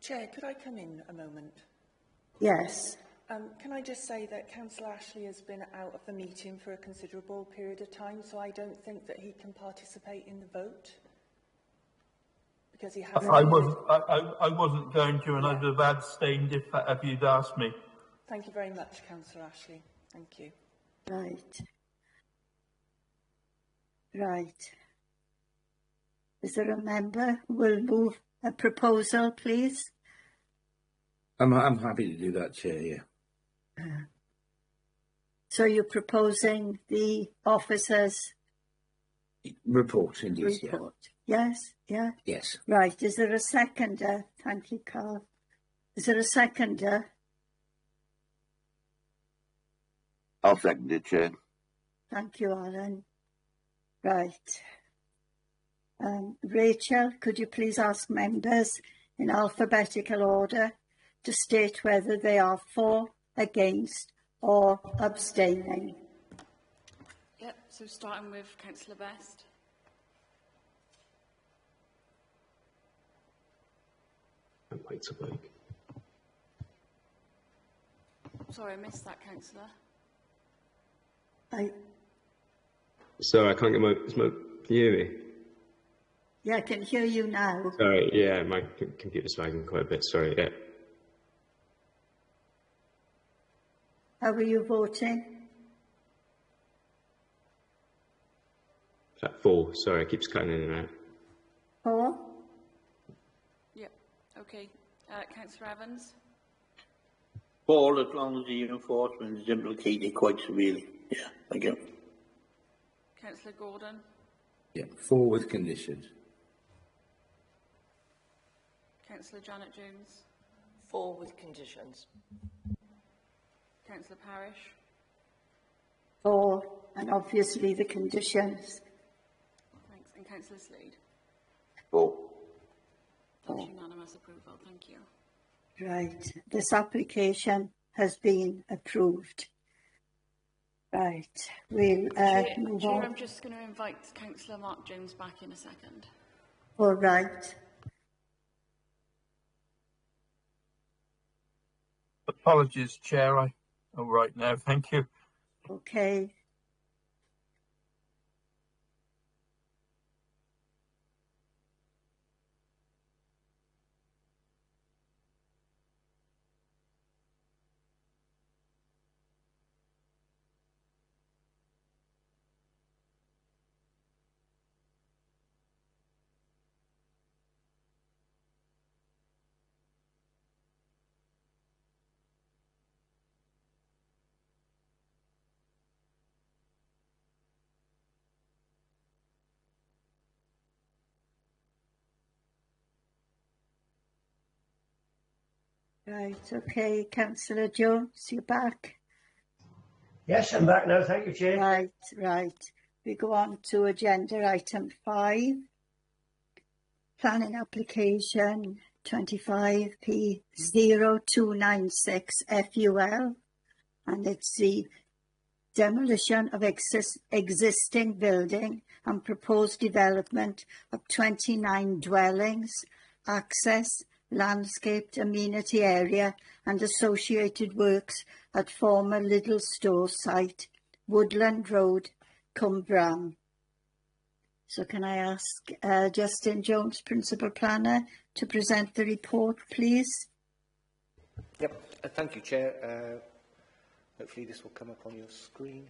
Chair, could I come in a moment? Yes. Can I just say that Councillor Ashley has been out of the meeting for a considerable period of time, so I don't think that he can participate in the vote. Because he has... I wasn't going to, and I'd have abstained if you'd asked me. Thank you very much, Councillor Ashley. Thank you. Right. Right. Is there a member who will move a proposal, please? I'm happy to do that, Chair, yeah. So you're proposing the officers' report, indeed, report? Yeah. Yes, yeah? Yes. Right, is there a seconder? Thank you, Carl. Is there a seconder? I'll second it, Chair. Thank you, Alan. Right. Rachel, could you please ask members in alphabetical order to state whether they are for, against or abstaining? Yep, so starting with Councillor Best. Sorry, I missed that, Councillor. Sorry, I can't get my... Can you hear me? Yeah, I can hear you now. Sorry, yeah, my computer's lagging quite a bit, sorry, yeah. How are you voting? For, sorry, it keeps cutting in and out. For? Yep, okay. Councillor Evans? For, as long as the enforcement is implicated quite severely. Yeah, thank you. Councillor Gordon? Yeah, for with conditions. Councillor Janet Jones? For with conditions. Councillor Parish? For, and obviously the conditions. Thanks. And Councillor Slade? For. That's unanimous approval, thank you. Right, this application has been approved. Right, we'll move Chair, on. I'm just going to invite Councillor Mark Jones back in a second. All right. Apologies, Chair. All right now, thank you. Okay. Right, okay, Councillor Jones, you're back. Yes, I'm back now, thank you, Chair. Right. We go on to agenda item 5. Planning application 25P0296 FUL, and it's the demolition of existing building and proposed development of 29 dwellings, access, landscaped amenity area and associated works at former Lidl store site, Woodland Road, Cwmbran. So can I ask Justin Jones, Principal Planner, to present the report, please? Yep, thank you, Chair. Hopefully this will come up on your screen.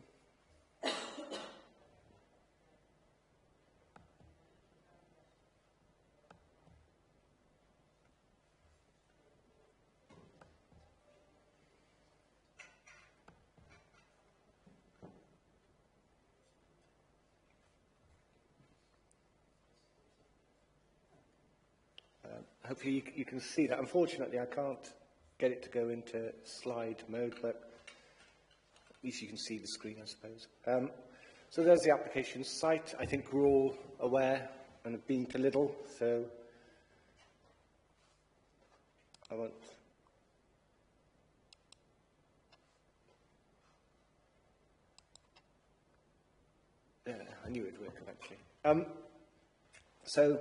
Hopefully you can see that. Unfortunately, I can't get it to go into slide mode, but at least you can see the screen, I suppose. So there's the application site. I think we're all aware and have been to Lidl, so I won't. Yeah, I knew it would work eventually. So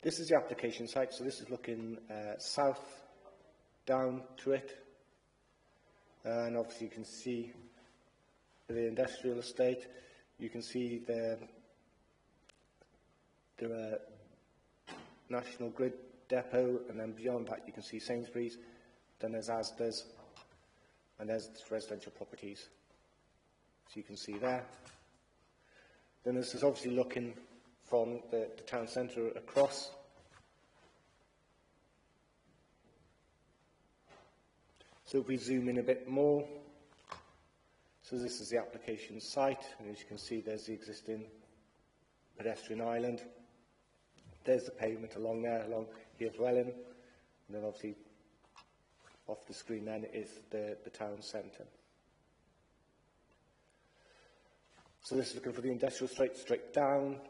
this is the application site. So this is looking south down to it. And obviously you can see the industrial estate, you can see there are National Grid depot, and then beyond that you can see Sainsbury's, then there's Asda's, and there's residential properties. So you can see there. Then this is obviously looking from the town centre across. So if we zoom in a bit more, so this is the application site, and as you can see there's the existing pedestrian island. There's the pavement along there, along here as well, and then obviously off the screen then is the town centre. So this is looking for the industrial straight down.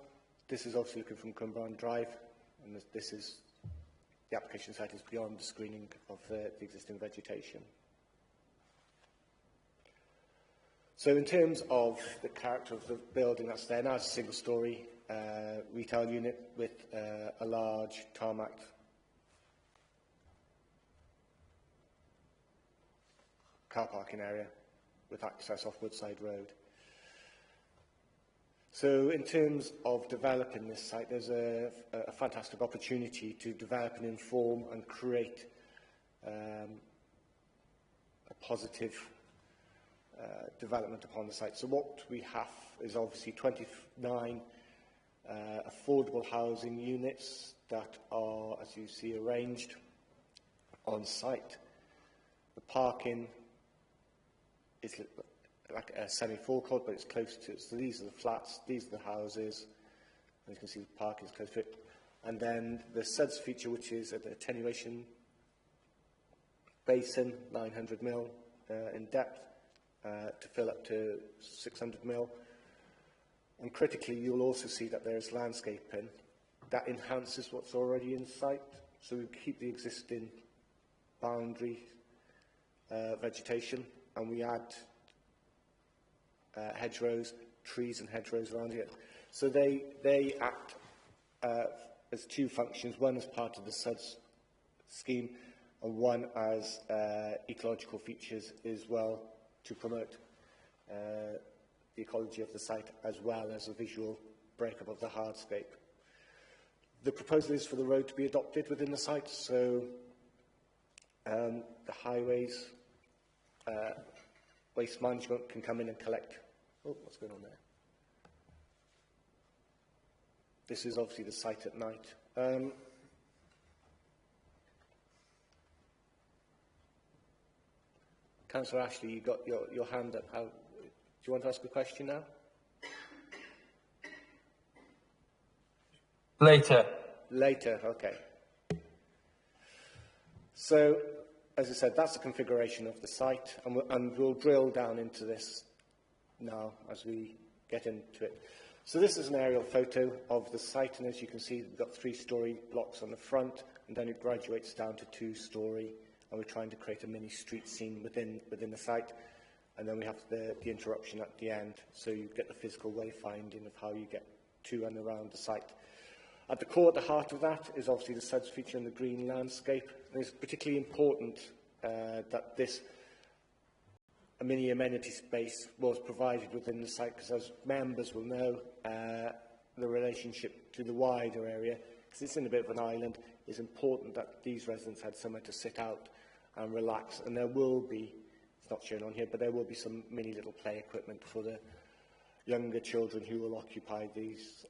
This is obviously looking from Cumberland Drive, and this is the application site is beyond the screening of the existing vegetation. So in terms of the character of the building that's there now, it's a single-storey retail unit with a large tarmac car parking area with access off Woodside Road. So in terms of developing this site, there's a fantastic opportunity to develop and inform and create a positive development upon the site. So what we have is obviously 29 affordable housing units that are, as you see, arranged on site. The parking is like a semi-forecourt, but it's close to it. So these are the flats, these are the houses, and you can see the parking is close to it. And then the SUDS feature, which is an attenuation basin, 900 mil in depth, to fill up to 600 mil. And critically, you'll also see that there is landscaping that enhances what's already in sight. So we keep the existing boundary vegetation, and we add hedgerows, trees and hedgerows around it. So they act as two functions, one as part of the SUDS scheme and one as ecological features as well, to promote the ecology of the site as well as a visual breakup of the hardscape. The proposal is for the road to be adopted within the site, so the highways, waste management can come in and collect. Oh, what's going on there? This is obviously the site at night. Councillor Ashley, you got your hand up. Do you want to ask a question now? Later. Later, okay. So, as I said, that's the configuration of the site, and we'll drill down into this now as we get into it. So this is an aerial photo of the site, and as you can see, we've got 3-storey blocks on the front, and then it graduates down to 2-storey, and we're trying to create a mini street scene within the site, and then we have the interruption at the end, so you get the physical wayfinding of how you get to and around the site. At the core, at the heart of that, is obviously the SUDS feature and the green landscape, and it's particularly important that this a mini amenity space was provided within the site, because as members will know, the relationship to the wider area, because it's in a bit of an island, it's important that these residents had somewhere to sit out and relax. And there will be, it's not shown on here, but there will be some mini little play equipment for the younger children who will occupy these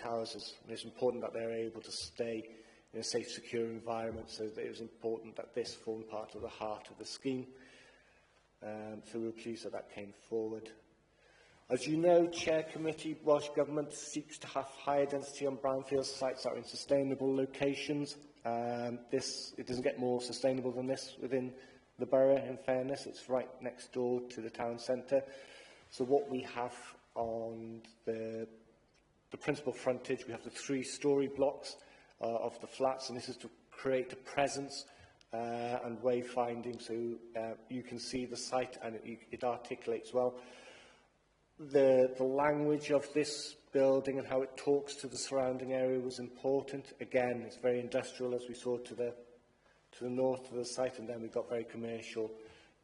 houses. And it's important that they're able to stay in a safe, secure environment, so it was important that this formed part of the heart of the scheme. So we were pleased that that came forward. As you know, Chair Committee, Welsh Government seeks to have higher density on brownfield sites that are in sustainable locations. It doesn't get more sustainable than this within the borough, in fairness. It's right next door to the town centre. So what we have on the principal frontage, we have the 3-storey blocks of the flats, and this is to create a presence and wayfinding, so you can see the site and it articulates well. The language of this building and how it talks to the surrounding area was important. Again, it's very industrial, as we saw to the north of the site, and then we've got very commercial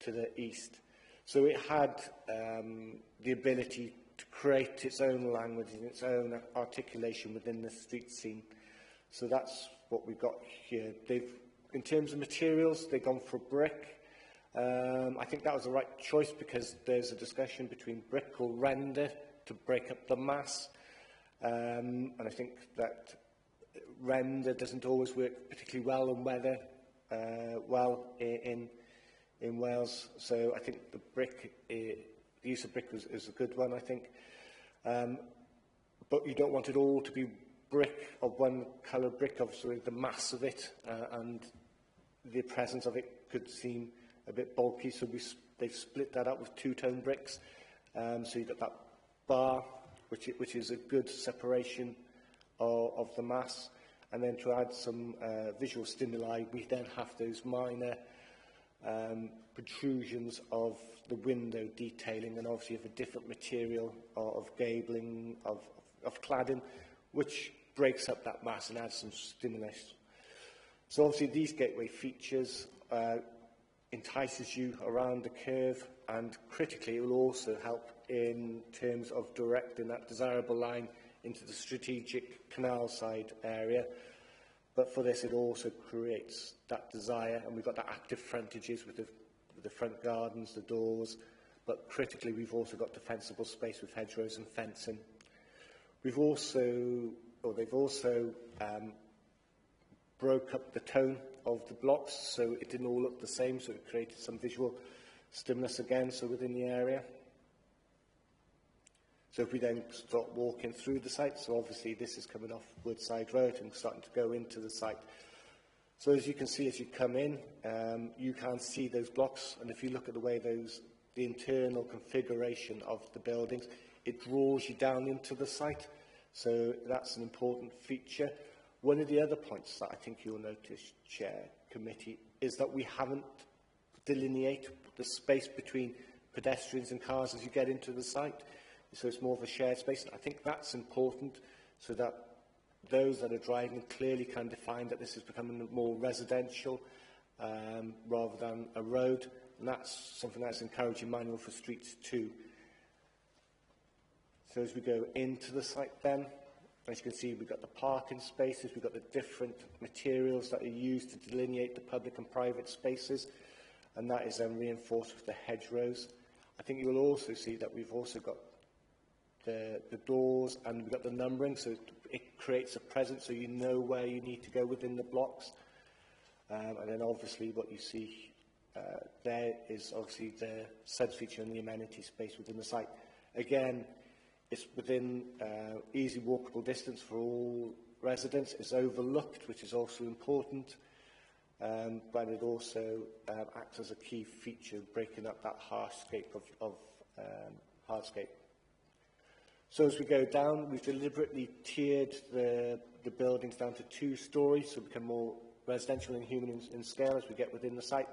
to the east. So it had the ability to create its own language and its own articulation within the street scene. So that's what we've got here. In terms of materials, they've gone for brick. I think that was the right choice because there's a discussion between brick or render to break up the mass. And I think that render doesn't always work particularly well on weather, in Wales. So I think the use of brick is a good one, I think. But you don't want it all to be brick of one colour brick, obviously the mass of it and the presence of it could seem a bit bulky, so they've split that up with two-tone bricks. So you've got that bar, which is a good separation of the mass. And then to add some visual stimuli, we then have those minor protrusions of the window detailing, and obviously of a different material of gabling, of cladding, which breaks up that mass and adds some stimulus. So obviously these gateway features entices you around the curve, and critically it will also help in terms of directing that desirable line into the strategic canal side area. But for this it also creates that desire, and we've got that active frontages with the front gardens, the doors, but critically we've also got defensible space with hedgerows and fencing. They've also broke up the tone of the blocks, so it didn't all look the same, so it created some visual stimulus again, so within the area. So if we then start walking through the site, so obviously this is coming off Woodside Road and starting to go into the site. So as you can see, as you come in, you can see those blocks, and if you look at the way the internal configuration of the buildings, it draws you down into the site. So that's an important feature. One of the other points that I think you'll notice, Chair, Committee, is that we haven't delineated the space between pedestrians and cars as you get into the site. So it's more of a shared space. I think that's important so that those that are driving clearly can define that this is becoming more residential rather than a road. And that's something that's encouraging manual for streets too. So as we go into the site then, as you can see, we've got the parking spaces, we've got the different materials that are used to delineate the public and private spaces, and that is then reinforced with the hedgerows. I think you will also see that we've also got the doors, and we've got the numbering, so it creates a presence so you know where you need to go within the blocks. And then obviously what you see there is obviously the SUDS feature and the amenity space within the site. Again, it's within easy walkable distance for all residents. It's overlooked, which is also important, but it also acts as a key feature, breaking up that hardscape of hardscape. So as we go down, we've deliberately tiered the buildings down to 2 stories, so become more residential and human in scale as we get within the site.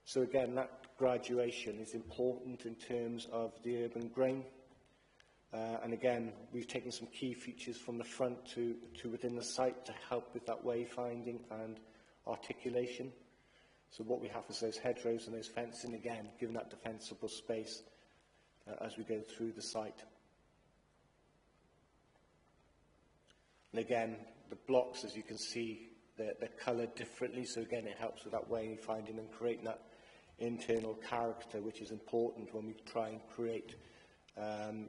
So again, that graduation is important in terms of the urban grain. And again, we've taken some key features from the front to within the site to help with that wayfinding and articulation. So what we have is those hedgerows and those fencing, again, giving that defensible space as we go through the site. And again, the blocks, as you can see, they're coloured differently, so again, it helps with that wayfinding and creating that internal character, which is important when we try and create an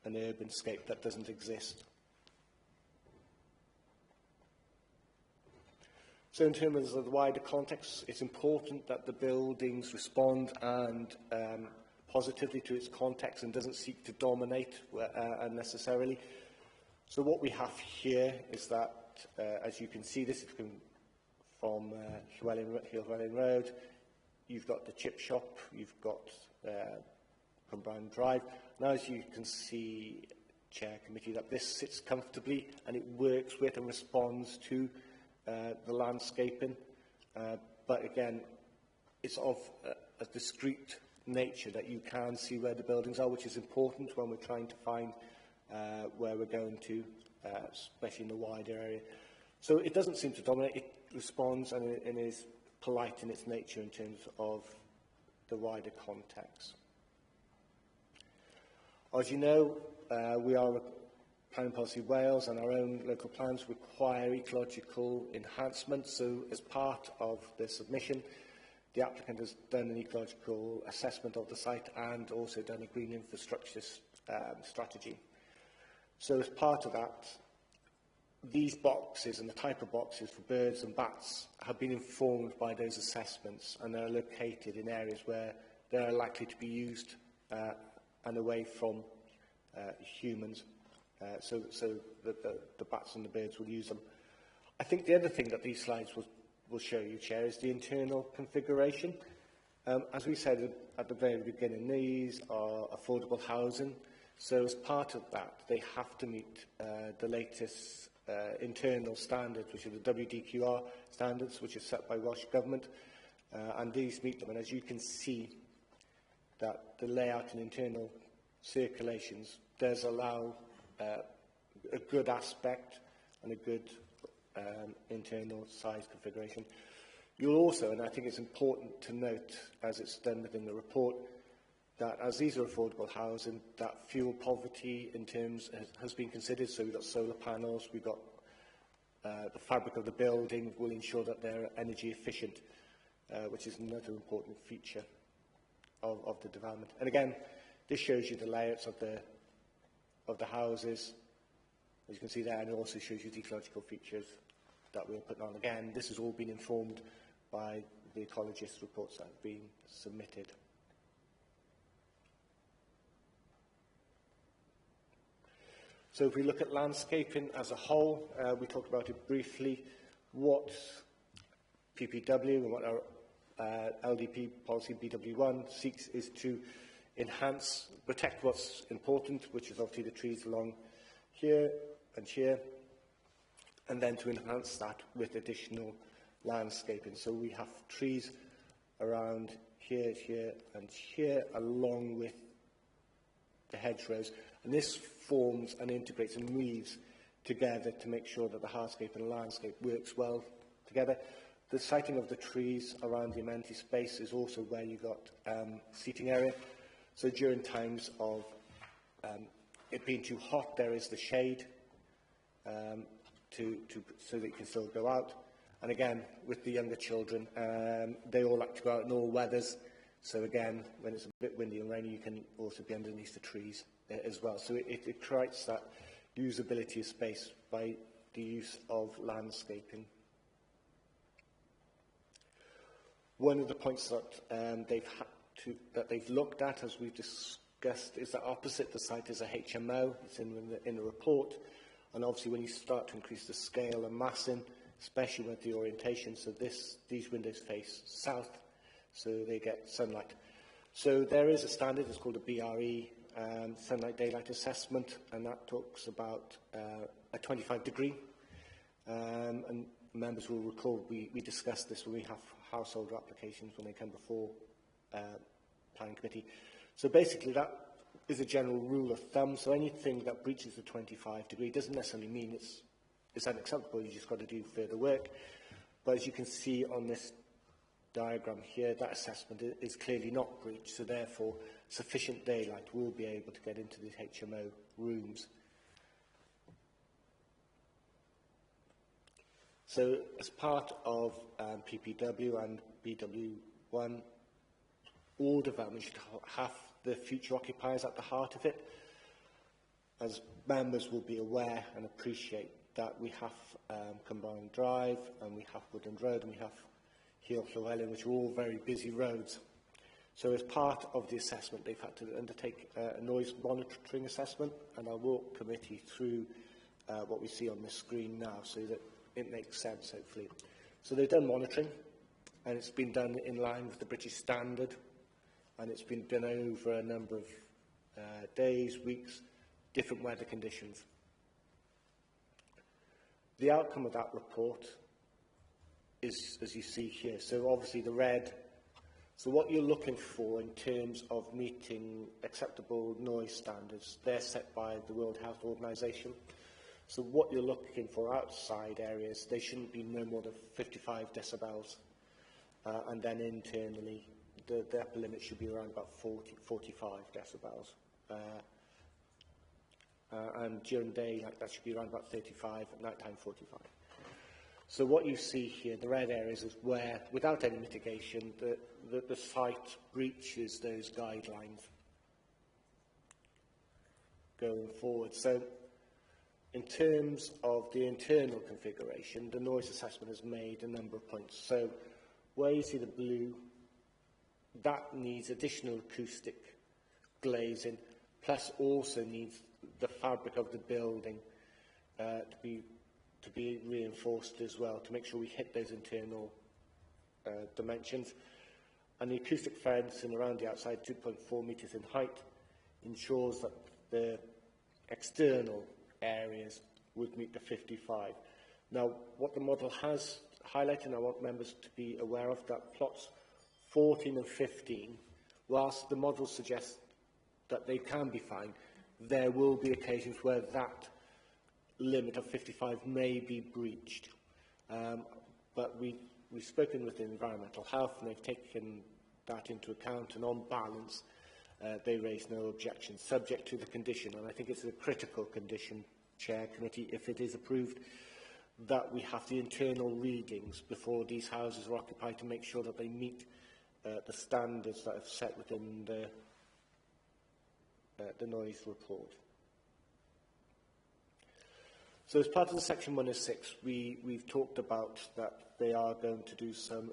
urban scape that doesn't exist. So in terms of the wider context, it's important that the buildings respond and positively to its context and doesn't seek to dominate unnecessarily. So what we have here is that, as you can see, this is from Llywelyn Road. You've got the chip shop, you've got Cumbrian Drive. Now, as you can see, Chair Committee, that this sits comfortably and it works with and responds to the landscaping. But again, it's of a discrete nature that you can see where the buildings are, which is important when we're trying to find where we're going to, especially in the wider area. So it doesn't seem to dominate, it responds and is polite in its nature in terms of the wider context. As you know, we are Planning Policy Wales, and our own local plans require ecological enhancement. So as part of the submission, the applicant has done an ecological assessment of the site and also done a green infrastructure strategy. So as part of that, these boxes and the type of boxes for birds and bats have been informed by those assessments, and are located in areas where they are likely to be used and away from humans, so the bats and the birds will use them. I think the other thing that these slides will show you, Chair, is the internal configuration. As we said at the very beginning, these are affordable housing, so as part of that, they have to meet the latest internal standards, which are the WDQR standards, which are set by Welsh Government, and these meet them. And as you can see, that the layout and internal circulations does allow a good aspect and a good internal size configuration. You'll also, and I think it's important to note, as it's done within the report, that as these are affordable housing, that fuel poverty in terms has been considered. So we've got solar panels, we've got the fabric of the building will ensure that they're energy efficient, which is another important feature of the development. And again, this shows you the layouts of the houses, as you can see there, and it also shows you the ecological features that we're putting on. Again, this has all been informed by the ecologist reports that have been submitted. So if we look at landscaping as a whole, we talked about it briefly. What PPW and what our LDP policy BW1 seeks is to enhance, protect what's important, which is obviously the trees along here and here, and then to enhance that with additional landscaping. So we have trees around here, here and here, along with the hedgerows, and this forms and integrates and weaves together to make sure that the hardscape and landscape works well together. The siting of the trees around the amenity space is also where you've got seating area. So during times of it being too hot, there is the shade so that you can still go out. And again, with the younger children, they all like to go out in all weathers. So again, when it's a bit windy and rainy, you can also be underneath the trees as well. So it creates that usability of space by the use of landscaping. One of the points that they've looked at, as we've discussed, is that opposite the site is a HMO. It's in the report, and obviously when you start to increase the scale and massing, especially with the orientation, so these windows face south, so they get sunlight. So there is a standard, it's called a BRE, sunlight daylight assessment, and that talks about a 25-degree. And members will recall we discussed this when we have household applications when they come before planning committee. So basically that is a general rule of thumb. So anything that breaches the 25-degree doesn't necessarily mean it's unacceptable. You just got to do further work. But as you can see on this diagram here, that assessment is clearly not breached. So therefore, sufficient daylight will be able to get into these HMO rooms. So as part of PPW and BW1, all development should have the future occupiers at the heart of it. As members will be aware and appreciate that we have Combined Drive, and we have Woodland Road, and we have Heel Llewellyn, which are all very busy roads. So as part of the assessment, they've had to undertake a noise monitoring assessment, and I'll walk committee through what we see on the screen now so that it makes sense, hopefully. So they've done monitoring, and it's been done in line with the British standard, and it's been done over a number of days, weeks, different weather conditions. The outcome of that report is, as you see here, so obviously the red. So what you're looking for in terms of meeting acceptable noise standards, they're set by the World Health Organization. So what you're looking for outside areas, they shouldn't be no more than 55 decibels. And then internally, the upper limit should be around about 45 decibels. And during daylight, that should be around about 35, at night time 45. So what you see here, the red areas, is where, without any mitigation, the site breaches those guidelines going forward. So in terms of the internal configuration, the noise assessment has made a number of points. So where you see the blue, that needs additional acoustic glazing, plus also needs the fabric of the building to be reinforced as well, to make sure we hit those internal dimensions. And the acoustic fencing around the outside, 2.4 metres in height, ensures that the external areas would meet the 55. Now, what the model has highlighted, and I want members to be aware of, that plots 14 and 15, whilst the model suggests that they can be fine, there will be occasions where that limit of 55 may be breached. But we've spoken with the Environmental Health, and they've taken that into account, and on balance, they raise no objections, subject to the condition, and I think it's a critical condition, Chair, Committee, if it is approved, that we have the internal readings before these houses are occupied to make sure that they meet the standards that are set within the noise report. So as part of the Section 106, we've talked about that they are going to do some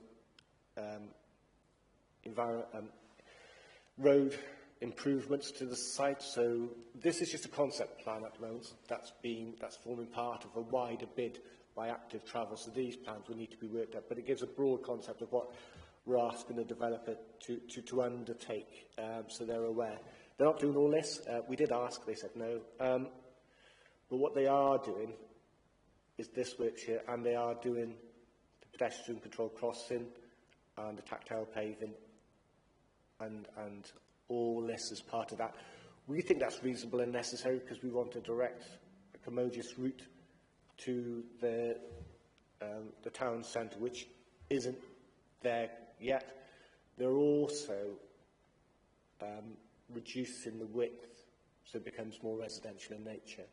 road improvements to the site. So this is just a concept plan at the moment that's forming part of a wider bid by Active Travel. So these plans will need to be worked out, but it gives a broad concept of what we're asking the developer to undertake, so they're aware. They're not doing all this. We did ask, they said no. But what they are doing is this work here, and they are doing the pedestrian control crossing and the tactile paving and all this as part of that. We think that's reasonable and necessary because we want a direct, a commodious route to the town centre, which isn't there yet. They're also reducing the width so it becomes more residential in nature.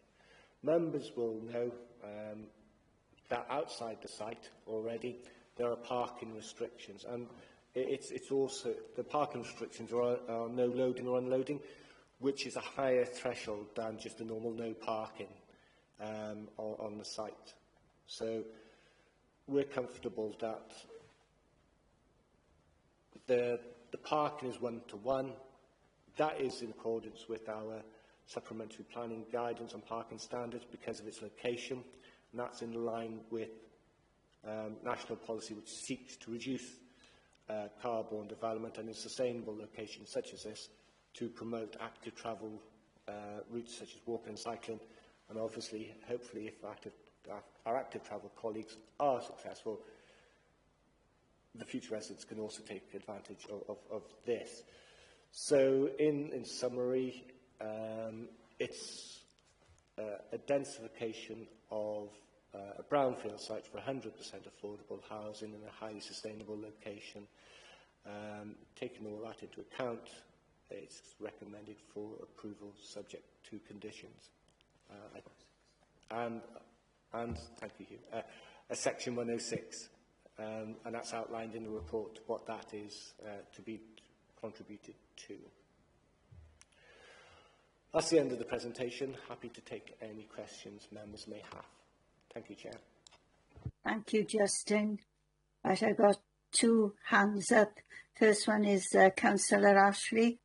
Members will know that outside the site already there are parking restrictions, and it's also, the parking restrictions are no loading or unloading, which is a higher threshold than just a normal no parking on the site. So we're comfortable that the parking is one-to-one. That is in accordance with our supplementary planning guidance on parking standards because of its location, and that's in line with national policy which seeks to reduce car-borne development and in sustainable locations such as this to promote active travel routes such as walking and cycling, and obviously, hopefully, if our active travel colleagues are successful, the future residents can also take advantage of this. So, in summary, it's a densification of a brownfield site for 100% affordable housing in a highly sustainable location. Taking all that into account, it's recommended for approval subject to conditions. And thank you, Hugh, a Section 106, and that's outlined in the report what that is to be contributed to. That's the end of the presentation. Happy to take any questions members may have. Thank you, Chair. Thank you, Justin. Right, I've got two hands up. First one is Councillor Ashley.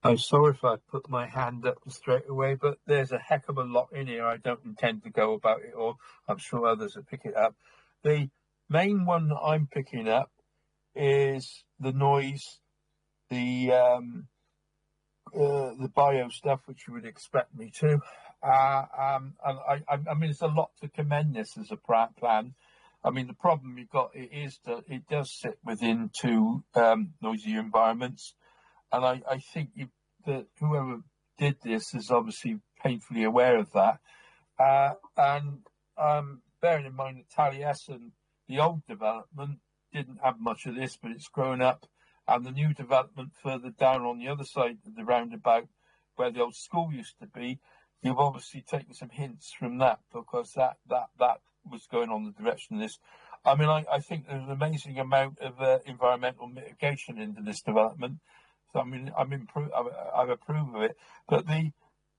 I'm sorry if I put my hand up straight away, but there's a heck of a lot in here. I don't intend to go about it all. I'm sure others will pick it up. The main one that I'm picking up is the noise, the bio stuff, which you would expect me to. And I mean, it's a lot to commend this as a plan. I mean, the problem you've got is that it does sit within two noisy environments. And I think that whoever did this is obviously painfully aware of that. And bearing in mind that Taliesin, the old development, didn't have much of this, but it's grown up and the new development further down on the other side of the roundabout where the old school used to be, you've obviously taken some hints from that, because that was going on the direction of this. I mean, I think there's an amazing amount of environmental mitigation into this development. So I mean, I approve of it. But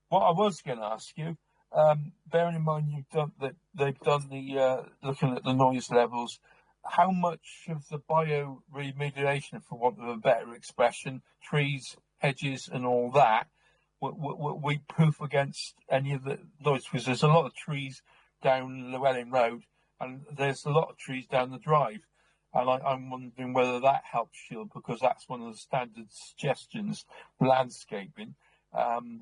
what I was going to ask you, bearing in mind they've done the looking at the noise levels, how much of the bio remediation, for want of a better expression, trees, hedges, and all that, were we proof against any of the noise? Because there's a lot of trees down Llewellyn Road, and there's a lot of trees down the drive, and I'm wondering whether that helps shield, because that's one of the standard suggestions, landscaping.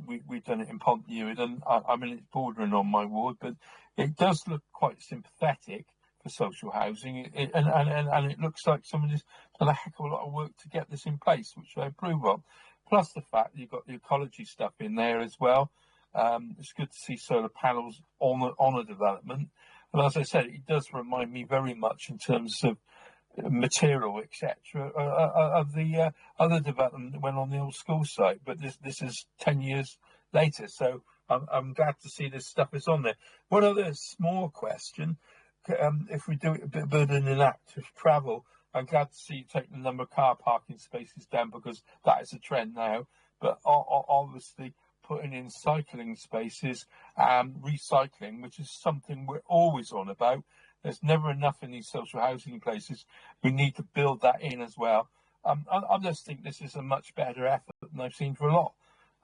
We've done it in Pontnewid, and I mean, it's bordering on my ward, but it does look quite sympathetic for social housing, and it looks like somebody's done a heck of a lot of work to get this in place, which I approve of. Plus the fact that you've got the ecology stuff in there as well. It's good to see solar panels on a development, and as I said, it does remind me very much in terms of material, etc., of the other development that went on the old school site. But this is 10 years later, so I'm glad to see this stuff is on there. One other small question: if we do it a bit better than active travel, I'm glad to see you taking the number of car parking spaces down, because that is a trend now. But obviously putting in cycling spaces and recycling, which is something we're always on about. There's never enough in these social housing places. We need to build that in as well. I just think this is a much better effort than I've seen for a lot.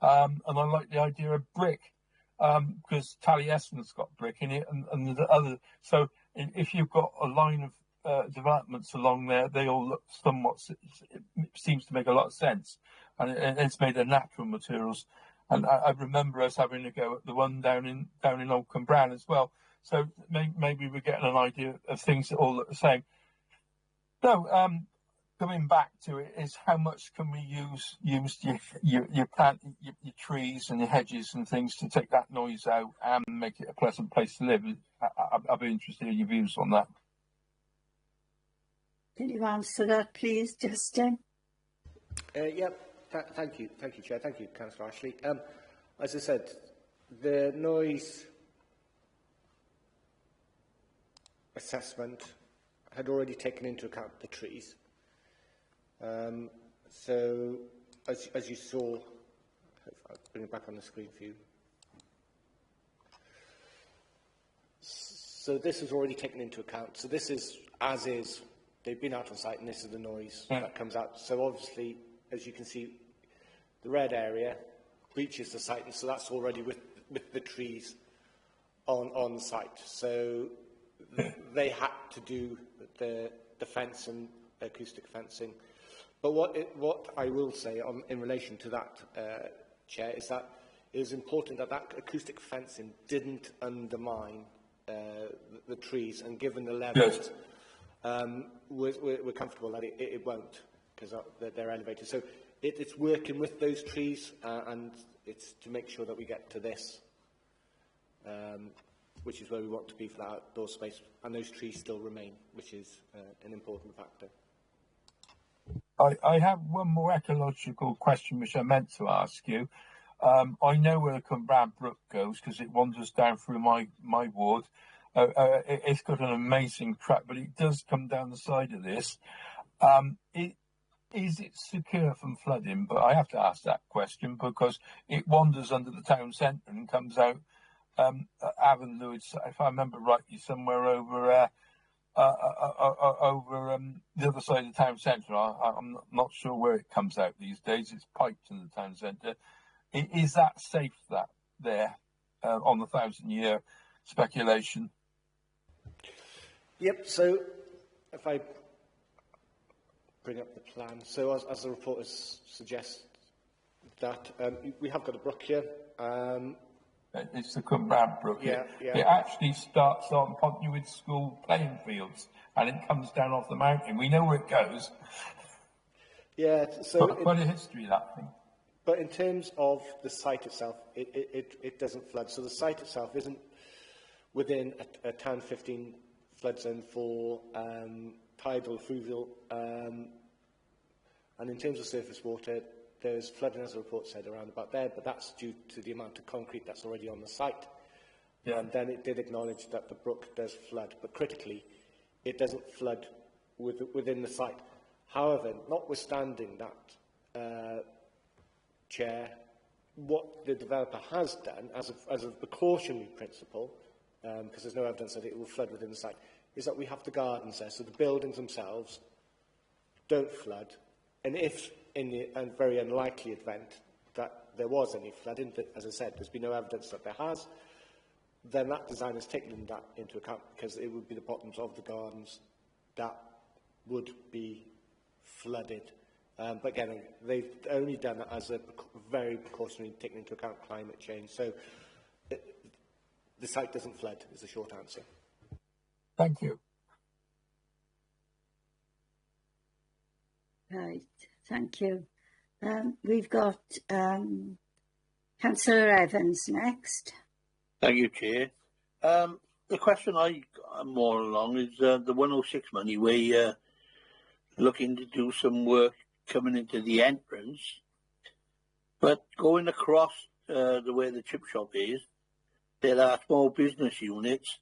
And I like the idea of brick, because Taliesin's got brick in it, and the other. So if you've got a line of developments along there, they all look somewhat, it seems to make a lot of sense, and it's made of natural materials. And I remember us having a go at the one down in Old Cwmbran as well. So maybe we're getting an idea of things that all look the same. No, coming back to it is, how much can we use your plant, your trees and your hedges and things to take that noise out and make it a pleasant place to live? I'll be interested in your views on that. Can you answer that, please, Justin? Yep. Thank you, Chair. Thank you, Councillor Ashley. As I said, the noise assessment had already taken into account the trees. So, as you saw, I'll bring it back on the screen for you. So this is already taken into account. So this is as is. They've been out on site, and this is the noise that comes out. So obviously, as you can see, the red area reaches the site, and so that's already with the trees on site. So they had to do the fence and acoustic fencing. But what I will say in relation to that, Chair, is that it is important that that acoustic fencing didn't undermine the trees, and given the levels, we're comfortable that it won't, because they're elevated. So it's working with those trees, and it's to make sure that we get to this, which is where we want to be for that outdoor space, and those trees still remain, which is an important factor. I have one more ecological question which I meant to ask you. I know where the Cwmbran Brook goes because it wanders down through my ward. It's got an amazing track, but it does come down the side of this. Is it secure from flooding? But I have to ask that question because it wanders under the town centre and comes out Avon Lewis, if I remember rightly, somewhere over the other side of the town centre. I'm not sure where it comes out these days. It's piped in the town centre. Is that safe, that there, on the 1,000-year speculation? Yep, so if I bring up the plan. So as the reporters suggest that we have got a brook here. It's the Cwmbran Brook. Yeah. It actually starts on Pontnewid School playing fields and it comes down off the mountain. We know where it goes. Yeah, so quite a history, that thing. But in terms of the site itself, it doesn't flood. So the site itself isn't within a Town 15 flood zone for tidal, fluvial, and And in terms of surface water, there's flooding, as the report said, around about there, but that's due to the amount of concrete that's already on the site. Yeah. And then it did acknowledge that the brook does flood, but critically, it doesn't flood within the site. However, notwithstanding that, Chair, what the developer has done, as a precautionary principle, because there's no evidence that it will flood within the site, is that we have the gardens there, so the buildings themselves don't flood. And if, in the very unlikely event that there was any flooding, but as I said, there's been no evidence that there has, then that design has taken that into account, because it would be the bottoms of the gardens that would be flooded. But again, they've only done it as a very precautionary, taking into account climate change. So the site doesn't flood, is the short answer. Thank you. Right, thank you. We've got Councillor Evans next. Thank you, Chair. The question I'm more along is the 106 money. We're looking to do some work coming into the entrance, but going across the way the chip shop is, there are small business units,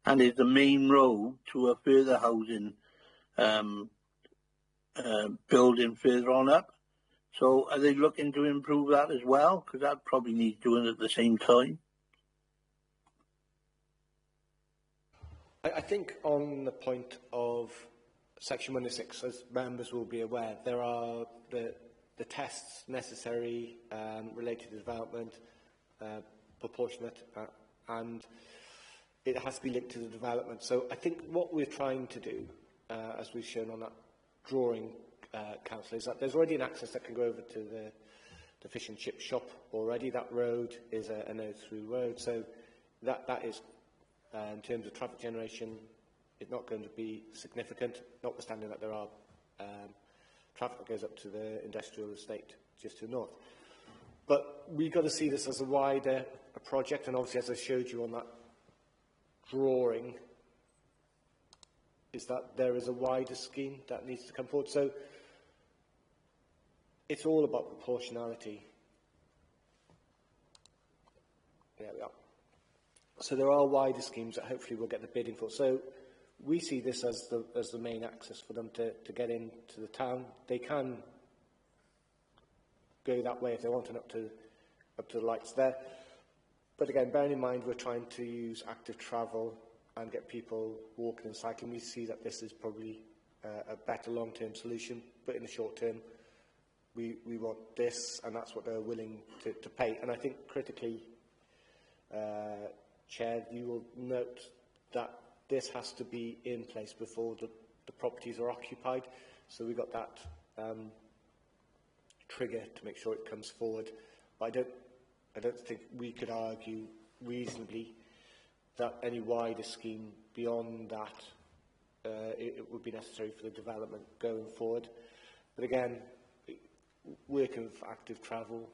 and there's the main road to a further housing building further on up. So are they looking to improve that as well? Because that probably needs doing at the same time. I think on the point of Section 106, as members will be aware, there are the tests necessary related to development, proportionate, and it has to be linked to the development. So I think what we're trying to do, as we've shown on that drawing, Councillor, is that there's already an access that can go over to the fish and chip shop already. That road is a no-through road, so that is, in terms of traffic generation, it's not going to be significant, notwithstanding that there are traffic that goes up to the industrial estate just to the north. But we've got to see this as a wider project, and obviously, as I showed you on that drawing, is that there is a wider scheme that needs to come forward. So it's all about proportionality. There we are. So there are wider schemes that hopefully we'll get the bidding for. So we see this as the main access for them to get into the town. They can go that way if they want, and up to the lights there. But again, bearing in mind we're trying to use active travel and get people walking and cycling, we see that this is probably a better long-term solution. But in the short term, we want this, and that's what they're willing to pay. And I think critically, Chair, you will note that this has to be in place before the properties are occupied. So we've got that trigger to make sure it comes forward. But I don't think we could argue reasonably that any wider scheme beyond that it would be necessary for the development going forward. But again, working with active travel,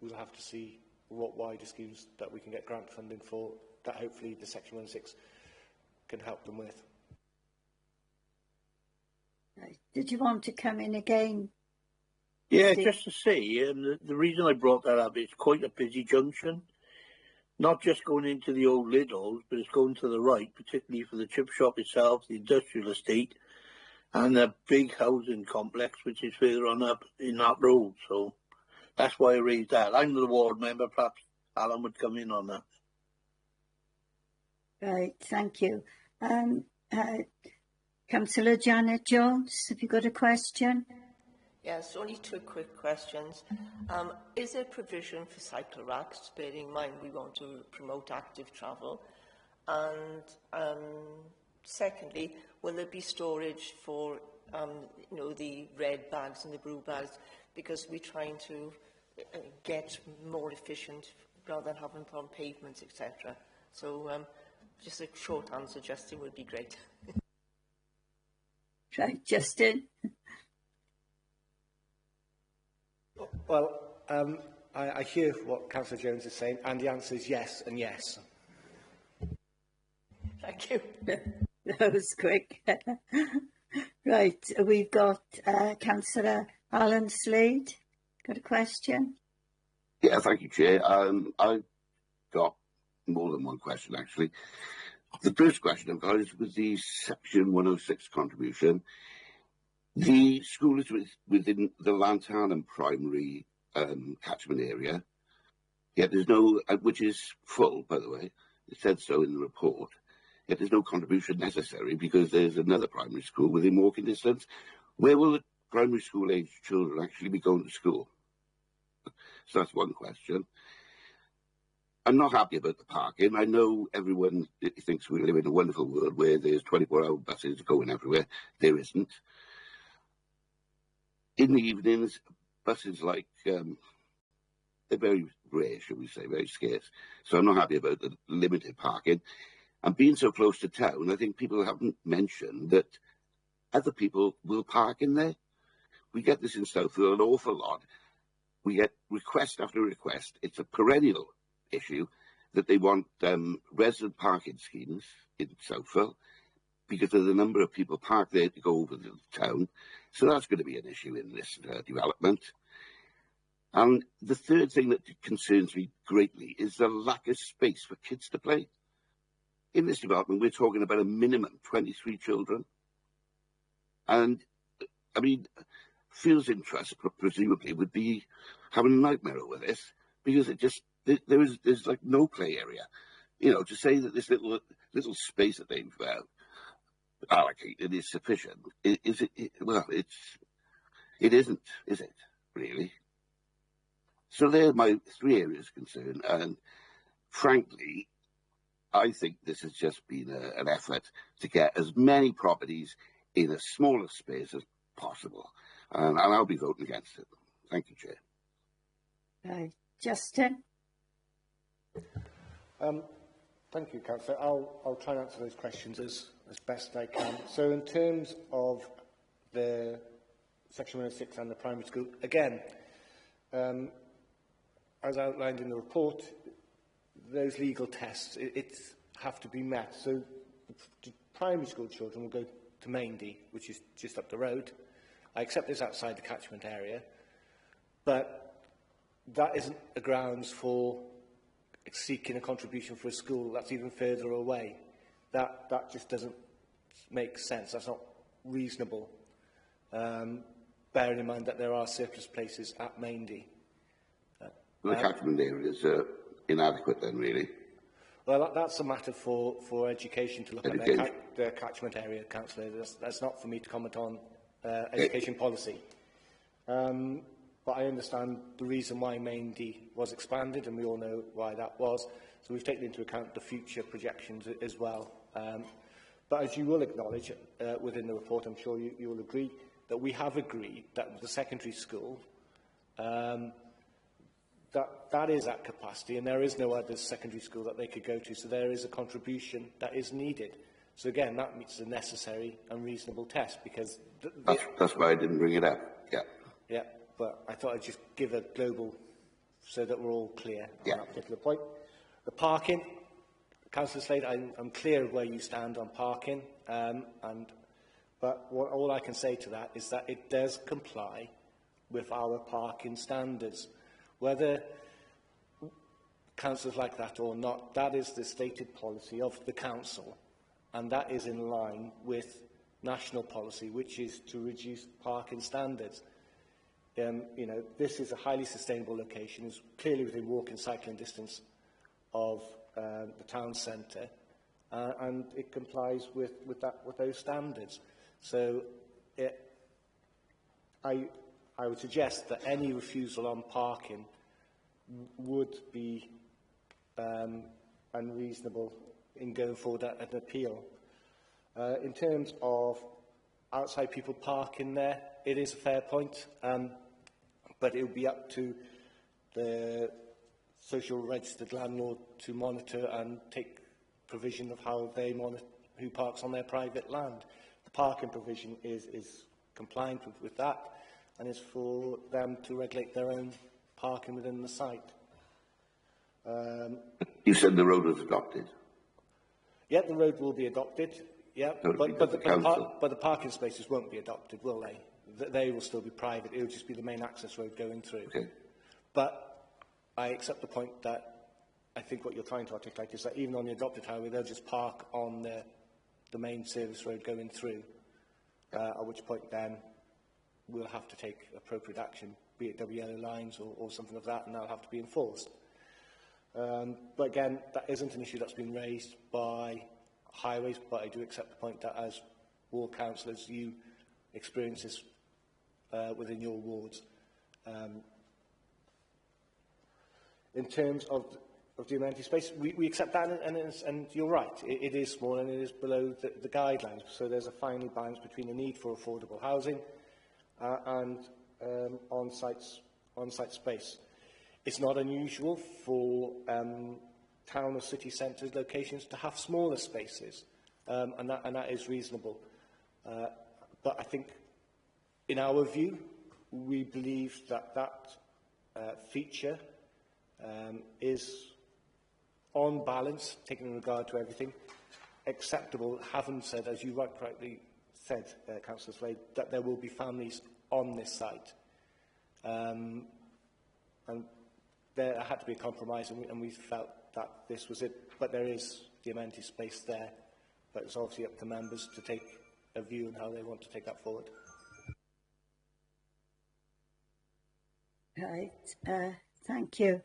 we'll have to see what wider schemes that we can get grant funding for, that hopefully the Section 106 can help them with. Did you want to come in again? Yeah, just to say, the reason I brought that up, it's quite a busy junction. Not just going into the old Lidl's, but it's going to the right, particularly for the chip shop itself, the industrial estate, and a big housing complex, which is further on up in that road. So that's why I raised that. I'm the ward member, perhaps Alan would come in on that. Right, thank you. Councillor Janet Jones, have you got a question? Yes, only two quick questions. Is there provision for cycle racks, bearing in mind we want to promote active travel? And secondly, will there be storage for the red bags and the blue bags? Because we're trying to get more efficient rather than having them on pavements, etc. So just a short answer, Justin, would be great. Right, Justin. Well, I hear what Councillor Jones is saying, and the answer is yes and yes. Thank you. That was quick. Right, we've got Councillor Alan Slade, got a question? Yeah, thank you, Chair. I've got more than one question, actually. The first question I've got is with the Section 106 contribution. The school is within the Lantern primary catchment area, yet there's no, which is full, by the way, it said so in the report, yet there's no contribution necessary because there's another primary school within walking distance. Where will the primary school age children actually be going to school? So that's one question. I'm not happy about the parking. I know everyone thinks we live in a wonderful world where there's 24-hour buses going everywhere. There isn't. In the evenings, buses like, they're very rare, should we say, very scarce. So I'm not happy about the limited parking. And being so close to town, I think people haven't mentioned that other people will park in there. We get this in Southfield an awful lot. We get request after request. It's a perennial issue that they want resident parking schemes in Southfield because of the number of people parked there to go over to the town. So that's going to be an issue in this development. And the third thing that concerns me greatly is the lack of space for kids to play. In this development, we're talking about a minimum 23 children. And, I mean, Fields Interest, presumably, would be having a nightmare over this because it just, there's like no play area. You know, to say that this little space that they've allocated is sufficient, is it? Well, it isn't, is it, really? So they're my three areas of concern, and frankly, I think this has just been an effort to get as many properties in a smaller space as possible, and I'll be voting against it. Thank you, Chair. Right. Justin? Thank you, Councillor. I'll try and answer those questions as best I can. So in terms of the Section 106 and the primary school, again, as outlined in the report, those legal tests have to be met. So the primary school children will go to Maindy, which is just up the road. I accept it's outside the catchment area, but that isn't a grounds for seeking a contribution for a school that's even further away. That just doesn't make sense. That's not reasonable. Bearing in mind that there are surplus places at Maindy. The catchment area is inadequate then, really. Well, that's a matter for education to look at their catchment area, Councillor. That's not for me to comment on education policy. But I understand the reason why Maindy was expanded, and we all know why that was. So we've taken into account the future projections as well. But as you will acknowledge within the report, I'm sure you will agree, that we have agreed that the secondary school, that is at capacity, and there is no other secondary school that they could go to. So there is a contribution that is needed. So again, that meets the necessary and reasonable test, because... That's why I didn't bring it up, yeah. Yeah, but I thought I'd just give a global, so that we're all clear on that particular point. The parking, Councillor Slade, I'm clear of where you stand on parking, but all I can say to that is that it does comply with our parking standards. Whether councils like that or not, that is the stated policy of the council, and that is in line with national policy, which is to reduce parking standards. You know, this is a highly sustainable location. It's clearly within walking, cycling distance of the town centre, and it complies with those standards. So, I would suggest that any refusal on parking would be unreasonable in going forward at an appeal. In terms of outside people parking there, it is a fair point, but it will be up to the social registered landlord to monitor and take provision of how they monitor who parks on their private land. The parking provision is compliant with that, and is for them to regulate their own parking within the site. You said the road was adopted? Yeah, the road will be adopted, yeah, but the parking spaces won't be adopted, will they? they will still be private. It will just be the main access road going through. Okay. But I accept the point that I think what you're trying to articulate is that even on the adopted highway, they'll just park on the main service road going through, at which point then we'll have to take appropriate action, be it double yellow lines or something of that, and that'll have to be enforced. But again, that isn't an issue that's been raised by highways, but I do accept the point that as ward councillors, you experience this within your wards. In terms of the amenity space, we accept that, and you're right, it is small and it is below the guidelines, so there's a fine balance between the need for affordable housing and on-site space. It's not unusual for town or city centres locations to have smaller spaces, and that is reasonable. But I think, in our view, we believe that feature is, on balance, taking in regard to everything, acceptable, having said, as you rightly said, Councillor Slade, that there will be families on this site. And there had to be a compromise, and we felt that this was it. But there is the amenity space there, but it's obviously up to members to take a view on how they want to take that forward. Right, thank you.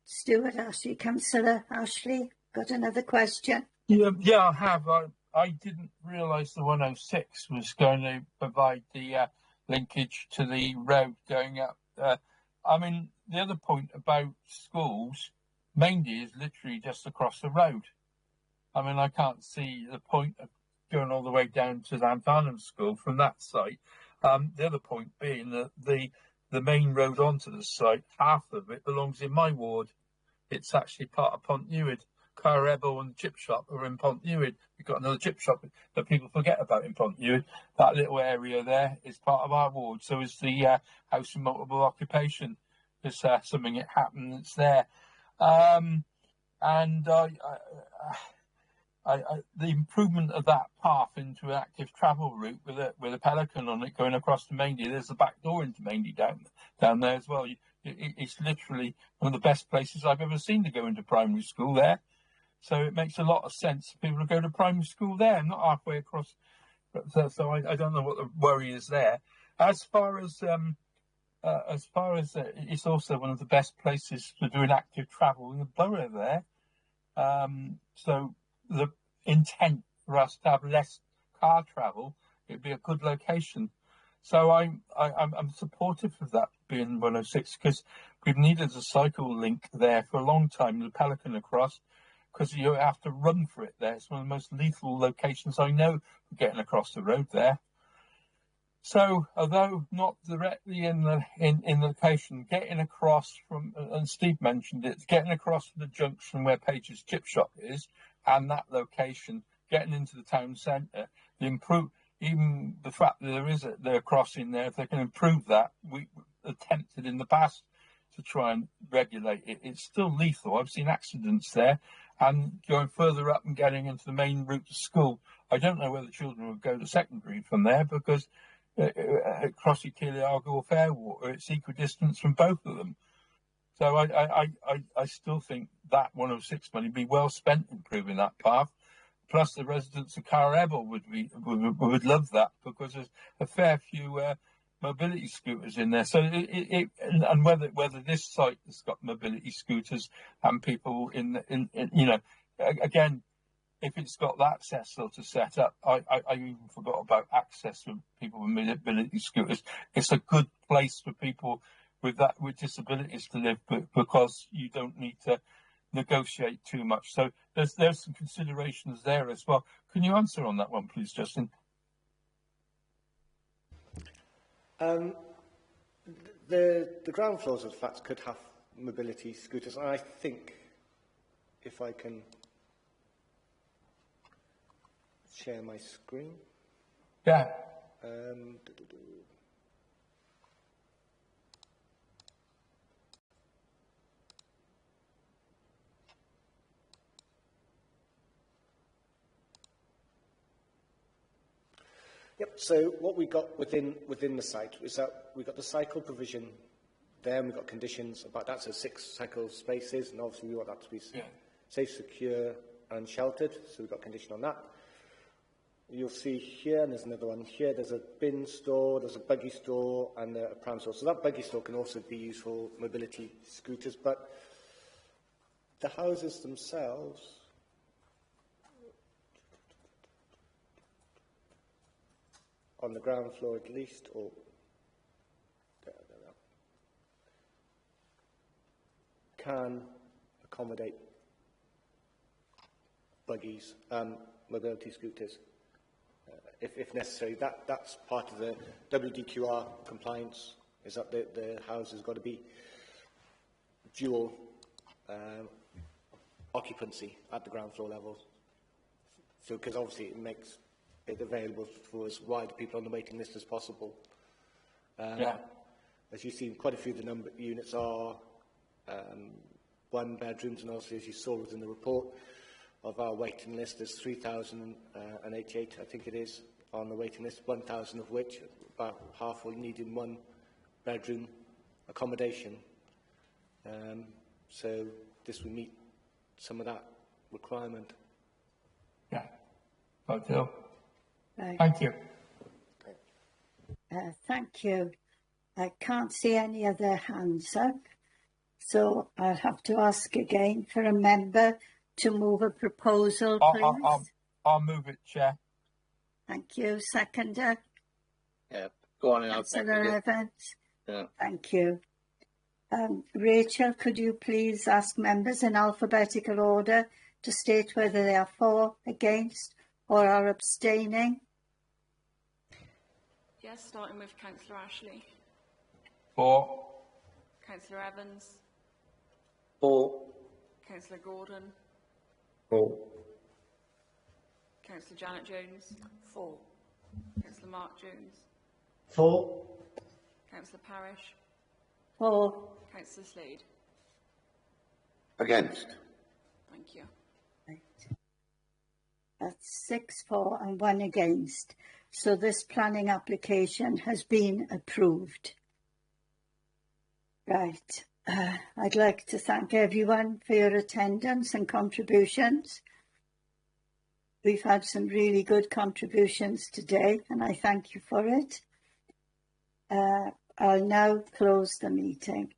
Stuart Ashley, Councillor Ashley, got another question? Yeah, I have. I didn't realise the 106 was going to provide the linkage to the road going up. I mean, the other point about schools, Maindy is literally just across the road. I mean, I can't see the point of going all the way down to Llanfarnham School from that site. The other point being that the main road onto the site, half of it belongs in my ward. It's actually part of Pont Newydd. Carebel and the chip shop are in Pont Newydd. We've got another chip shop that people forget about in Pont Newydd. That little area there is part of our ward. So is the house and multiple occupation. There's something that happened that's there. The improvement of that path into an active travel route with a Pelican on it going across to Maindy. There's a back door into Maindy down there as well. It's literally one of the best places I've ever seen to go into primary school there. So it makes a lot of sense for people to go to primary school there, not halfway across. So I don't know what the worry is there. As far as it's also one of the best places for doing active travel in the borough there. So the intent for us to have less car travel, it'd be a good location. So I'm supportive of that being 106 because we've needed a cycle link there for a long time, the Pelican across, because you have to run for it there. It's one of the most lethal locations I know for getting across the road there. So, although not directly in the location, getting across from, and Steve mentioned it, getting across from the junction where Page's Chip Shop is, and that location, getting into the town centre, even the fact that there is a crossing there, if they can improve that, we attempted in the past to try and regulate it. It's still lethal. I've seen accidents there, and going further up and getting into the main route to school, I don't know whether children would go to secondary from there because Crossy Tiliargo or Fairwater, it's equidistant from both of them. So I still think that 106 money would be well spent improving that path. Plus the residents of Carebel would love that because there's a fair few mobility scooters in there. So and whether this site has got mobility scooters and people in you know, again, if it's got that sort of set up, I even forgot about access for people with mobility scooters. It's a good place for people with disabilities to live, because you don't need to negotiate too much. So there's some considerations there as well. Can you answer on that one, please, Justin? The ground floors of flats could have mobility scooters, and I think, if I can share my screen. Yeah. Yep, so what we got within the site is that we got the cycle provision there, and we've got conditions about that, so 6 cycle spaces, and obviously we want that to be safe, secure and sheltered, so we've got condition on that. You'll see here, and there's another one here, there's a bin store, there's a buggy store and a pram store. So that buggy store can also be used for mobility scooters, but the houses themselves, on the ground floor at least, or can accommodate buggies, mobility scooters, if necessary. That's part of the WDQR compliance, is that the house has got to be dual occupancy at the ground floor level. So, because obviously it makes it available for as wide people on the waiting list as possible. As you've seen, quite a few of the number units are 1 bedrooms, and also, as you saw within the report of our waiting list, there's 3,088, I think it is, on the waiting list, 1,000 of which, about half will need in 1 bedroom accommodation. So this will meet some of that requirement. Yeah. Okay. Right. Thank you. Thank you. I can't see any other hands up, so I'll have to ask again for a member to move a proposal, please. I'll move it, Chair. Thank you. Seconder? Yeah, go on. Councillor Evans? Yeah. Thank you. Rachel, could you please ask members in alphabetical order to state whether they are for, against, or are abstaining? Yes, starting with Councillor Ashley. For. Councillor Evans. For. Councillor Gordon. For. Councillor Janet Jones. For. Councillor Mark Jones. For. Councillor Parish. For. Councillor Slade. Against. Thank you. Right. That's 6 for and 1 against. So this planning application has been approved. Right. I'd like to thank everyone for your attendance and contributions. We've had some really good contributions today, and I thank you for it. I'll now close the meeting.